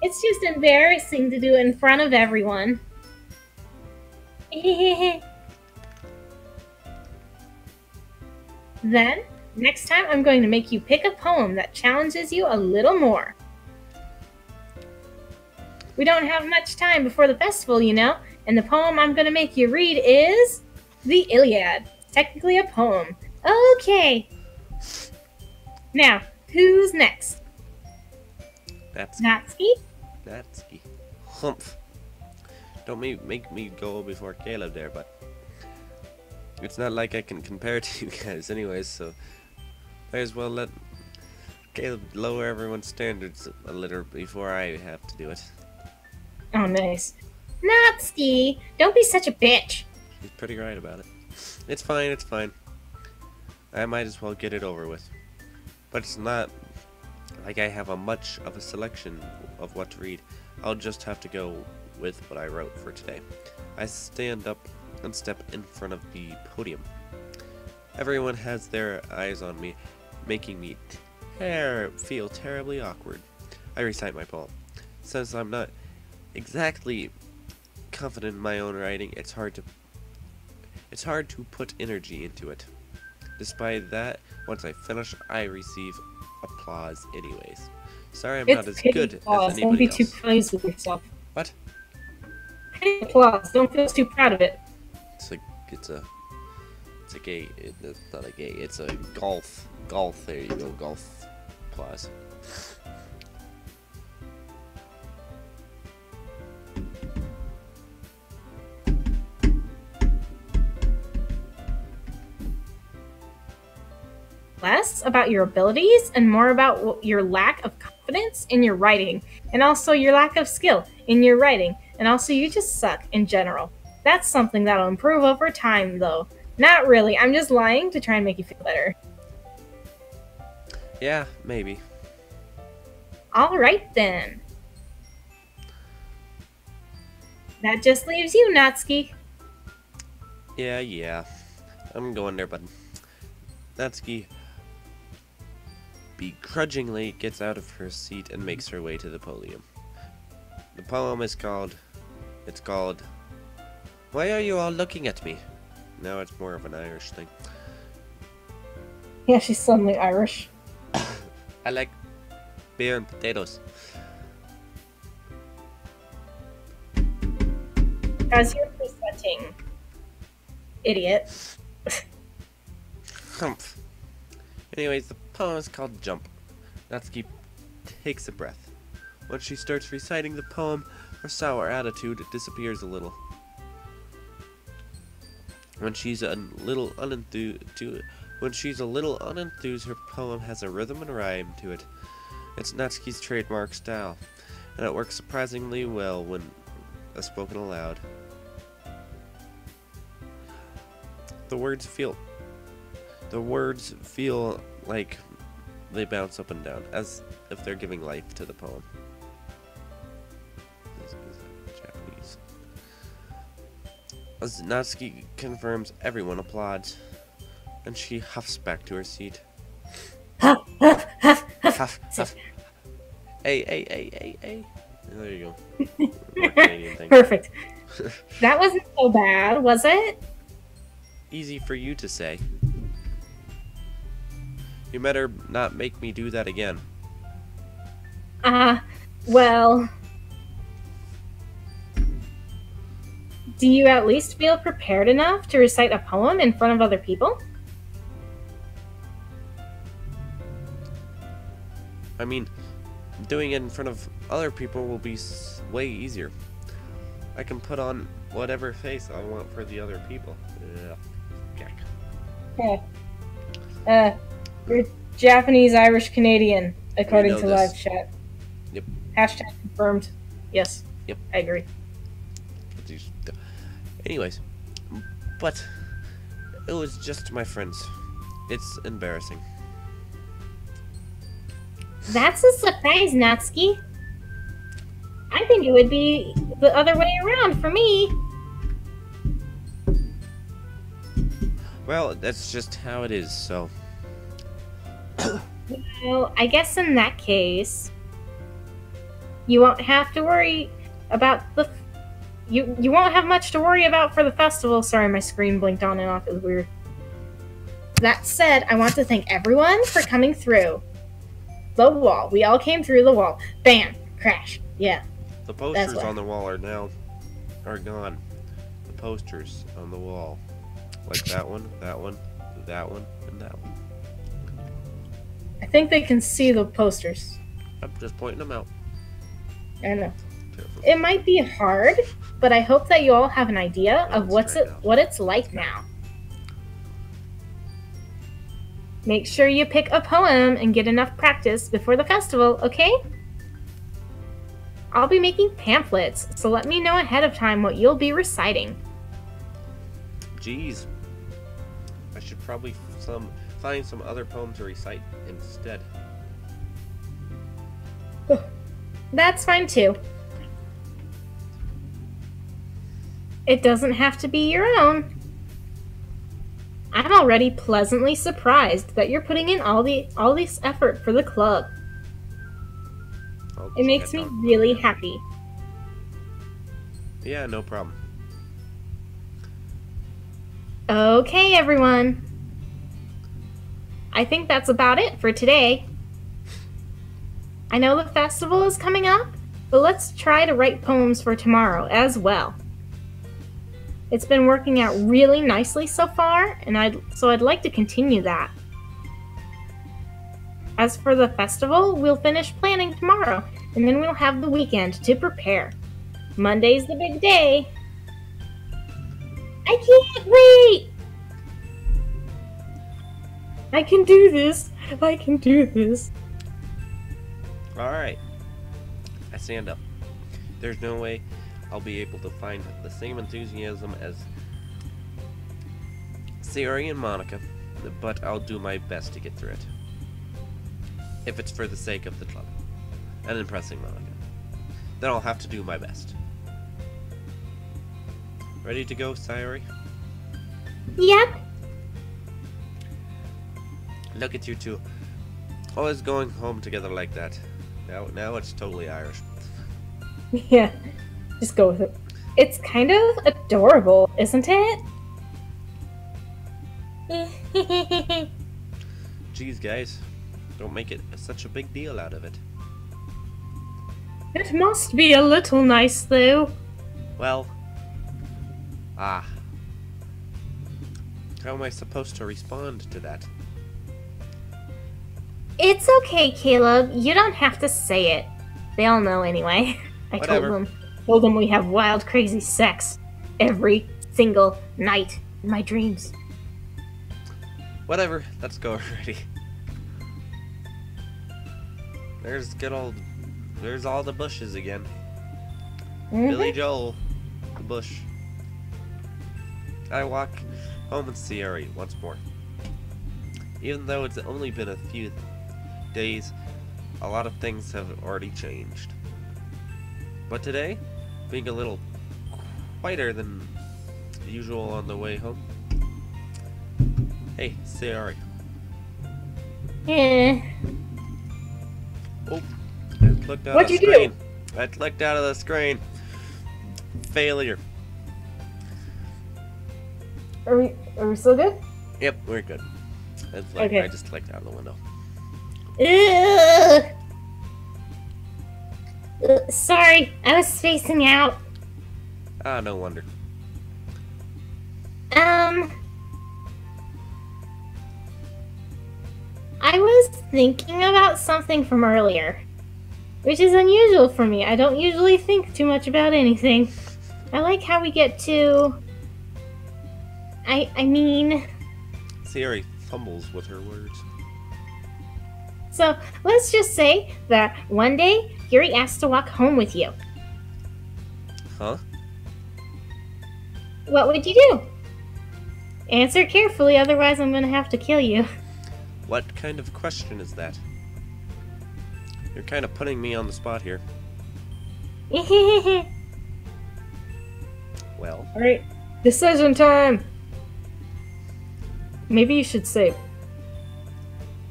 It's just embarrassing to do it in front of everyone. Then, next time I'm going to make you pick a poem that challenges you a little more. We don't have much time before the festival, you know, and the poem I'm going to make you read is The Iliad. It's technically a poem. Okay. Now, who's next? Natsuki? Natsuki. Humph. Don't make me go before Caleb there, but it's not like I can compare to you guys anyways, so might as well let Caleb lower everyone's standards a little before I have to do it. Oh, nice. Natsuki, don't be such a bitch. He's pretty right about it. It's fine, it's fine. I might as well get it over with. But it's not like I have much of a selection of what to read. I'll just have to go with what I wrote for today. I stand up and step in front of the podium. Everyone has their eyes on me, making me feel terribly awkward. I recite my poem. Since I'm not exactly confident in my own writing, it's hard to put energy into it. Despite that, once I finish, I receive applause anyways. Sorry I'm not as good as anybody Don't be else. too pleased with yourself. What? Petty applause. Don't feel too proud of it. It's a gay. It's not a gay. It's a golf. There you go. Golf applause. Less about your abilities and more about your lack of confidence in your writing, and also your lack of skill in your writing, and also you just suck in general. That's something that'll improve over time, though. Not really. I'm just lying to try and make you feel better. Yeah, maybe. Alright then. That just leaves you, Natsuki. Yeah. I'm going there, bud. Natsuki begrudgingly gets out of her seat and makes her way to the podium. The poem is called... Why are you all looking at me? Now it's more of an Irish thing. Yeah, she's suddenly Irish. I like beer and potatoes. As you're presenting, idiot. Humph. Anyways, the poem is called Jump. Natsuki takes a breath. Once she starts reciting the poem, her sour attitude disappears a little. When she's a little When she's a little unenthused, her poem has a rhythm and rhyme to it. It's Natsuki's trademark style, and it works surprisingly well when spoken aloud. The words feel like they bounce up and down, as if they're giving life to the poem. This is Japanese. As Natsuki confirms, everyone applauds, and she huffs back to her seat. Huff, huff, huff, huff. Huff, huff. Hey. There you go. More Canadian thing. Perfect. That wasn't so bad, was it? Easy for you to say. You better not make me do that again. Well... Do you at least feel prepared enough to recite a poem in front of other people? I mean, doing it in front of other people will be way easier. I can put on whatever face I want for the other people. You're Japanese, Irish, Canadian, according to this. live chat. Yep. Hashtag confirmed. Yes. Yep. I agree. Anyways, but it was just my friends. It's embarrassing. That's a surprise, Natsuki. I think it would be the other way around for me. Well, that's just how it is, so... Well, I guess in that case, you won't have to worry about the... You won't have much to worry about for the festival. Sorry, my screen blinked on and off. It was weird. That said, I want to thank everyone for coming through the wall. We all came through the wall. Bam! Crash. Yeah. The posters on the wall are gone. The posters on the wall. Like that one, that one, that one, and that one. I think they can see the posters. I'm just pointing them out. I know. Careful. It might be hard, but I hope that you all have an idea of what it's like now. Make sure you pick a poem and get enough practice before the festival, okay? I'll be making pamphlets, so let me know ahead of time what you'll be reciting. Jeez. I should probably find some other poem to recite instead. That's fine too. It doesn't have to be your own. I'm already pleasantly surprised that you're putting in all this effort for the club. It makes me really happy. Yeah, no problem. Okay, everyone. I think that's about it for today. I know the festival is coming up, but let's try to write poems for tomorrow as well. It's been working out really nicely so far, and I'd like to continue that. As for the festival, we'll finish planning tomorrow, and then we'll have the weekend to prepare. Monday's the big day. I can't wait! I can do this. I can do this. Alright. I stand up. There's no way I'll be able to find the same enthusiasm as Sayori and Monica, but I'll do my best to get through it. If it's for the sake of the club and impressing Monica, then I'll have to do my best. Ready to go, Sayori? Yep. Look at you two. Always going home together like that. Now it's totally Irish. Yeah. Just go with it. It's kind of adorable, isn't it? Jeez, guys. Don't make it such a big deal out of it. It must be a little nice, though. Well... How am I supposed to respond to that? It's okay, Caleb. You don't have to say it. They all know anyway. I told them we have wild, crazy sex every single night in my dreams. Whatever, let's go already. There's there's all the bushes again. Billy Joel, the bush. I walk home and see Ari once more. Even though it's only been a few days, a lot of things have already changed. But today, being a little quieter than usual on the way home. Hey, say Ari. Yeah. Oh, I clicked out of the screen. I clicked out of the screen. Failure. Are we still good? Yep, we're good. It's like Okay. I just clicked out of the window. Sorry, I was spacing out. Ah, no wonder. I was thinking about something from earlier, which is unusual for me. I don't usually think too much about anything. I like how we get to... I mean... Siri fumbles with her words. So, let's just say that one day, Yuri asked to walk home with you. Huh? What would you do? Answer carefully, otherwise I'm gonna have to kill you. What kind of question is that? You're kind of putting me on the spot here. Well, Alright, decision time! Maybe you should save.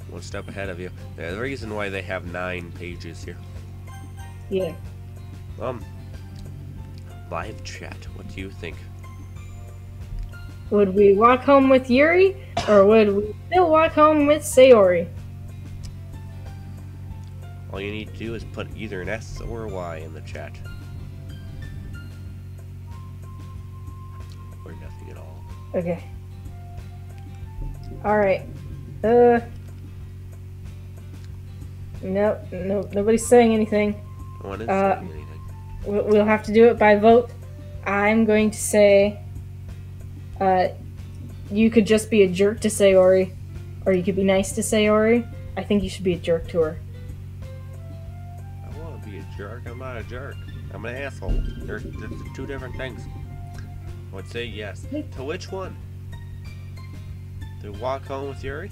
one step ahead of you. The reason why they have 9 pages here. Yeah. Live chat. What do you think? Would we walk home with Yuri, or would we still walk home with Sayori? All you need to do is put either an S or a Y in the chat. Or nothing at all. Okay. Alright. Nope, nobody's saying anything. No one is saying anything. We'll have to do it by vote. I'm going to say, you could just be a jerk to Sayori, or you could be nice to Sayori. I think you should be a jerk to her. I want to be a jerk. I'm not a jerk. I'm an asshole. They're 2 different things. I would say yes. To which one? To walk home with Yuri?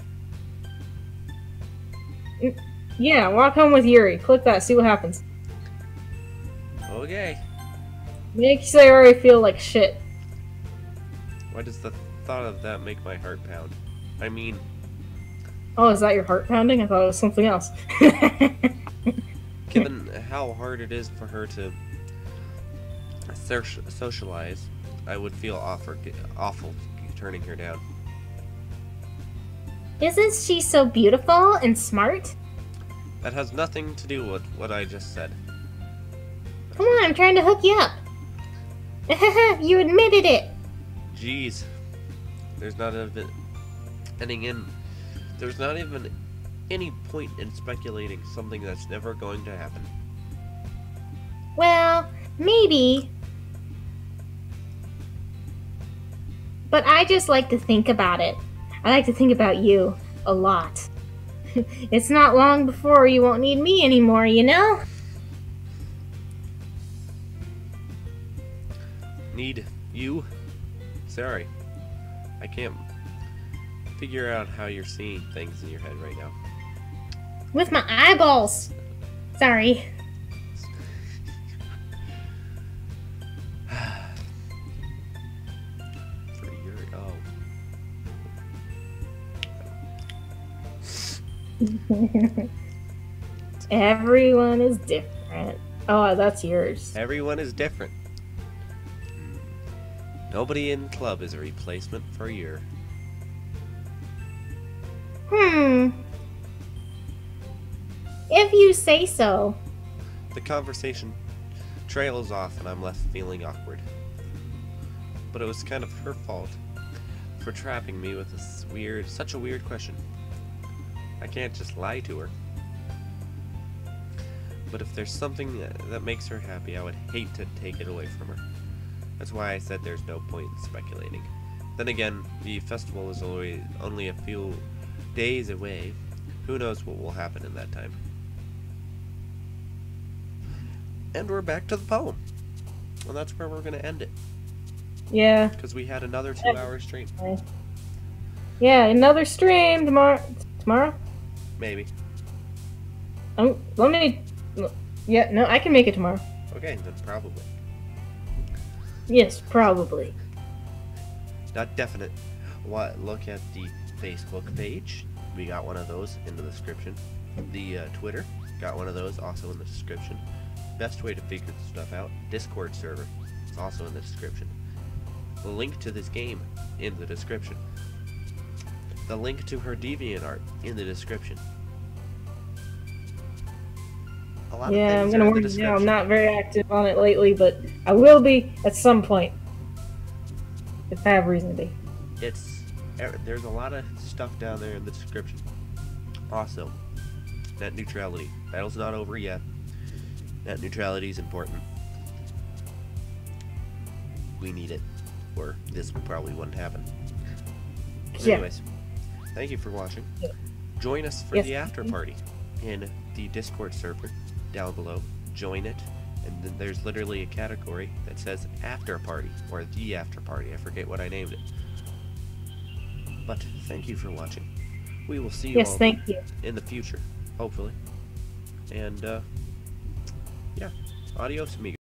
Yeah, walk home with Yuri. Click that, see what happens. Okay. Make Sayori feel like shit. Why does the thought of that make my heart pound? I mean, Oh, is that your heart pounding? I thought it was something else. given how hard it is for her to socialize, I would feel awful turning her down. Isn't she so beautiful and smart? That has nothing to do with what I just said. Come on, I'm trying to hook you up. You admitted it. Jeez. There's not even any point in speculating something that's never going to happen. Well, maybe. But I just like to think about it. I like to think about you a lot. It's not long before you won't need me anymore, you know? Need you? Sorry. I can't figure out how you're seeing things in your head right now. With my eyeballs. Sorry. For your Everyone is different. Oh, that's yours. Everyone is different. Nobody in club is a replacement for your. If you say so. The conversation trails off and I'm left feeling awkward. But it was kind of her fault for trapping me with such a weird question. I can't just lie to her. But if there's something that makes her happy, I would hate to take it away from her. That's why I said there's no point in speculating. Then again, the festival is only a few days away. Who knows what will happen in that time. And we're back to the poem. Well, that's where we're going to end it. Yeah. Because we had another 2-hour stream. Yeah, another stream tomorrow. Tomorrow? Maybe. Oh, let me... Yeah, no, I can make it tomorrow. Okay, then probably. Yes, probably. Not definite. What? Look at the Facebook page. We got one of those in the description. The Twitter, got one of those also in the description. Best way to figure this stuff out, Discord server, it's also in the description. The link to this game in the description. The link to her DeviantArt in the description. A lot Yeah, of I'm things gonna are in the warn you now. I'm description. not very active on it lately, but I will be at some point. If I have reason to be. There's a lot of stuff down there in the description. Also, net neutrality. Battle's not over yet. Net neutrality is important. We need it, or this probably wouldn't happen. Yeah. Anyways, thank you for watching. Yeah. Join us for Yes. the after party in the Discord server down below. Join it, and then there's literally a category that says after party, or the after party. I forget what I named it. But thank you for watching. We will see you Yes, all thank you. in the future, hopefully. And yeah, adios, amigos.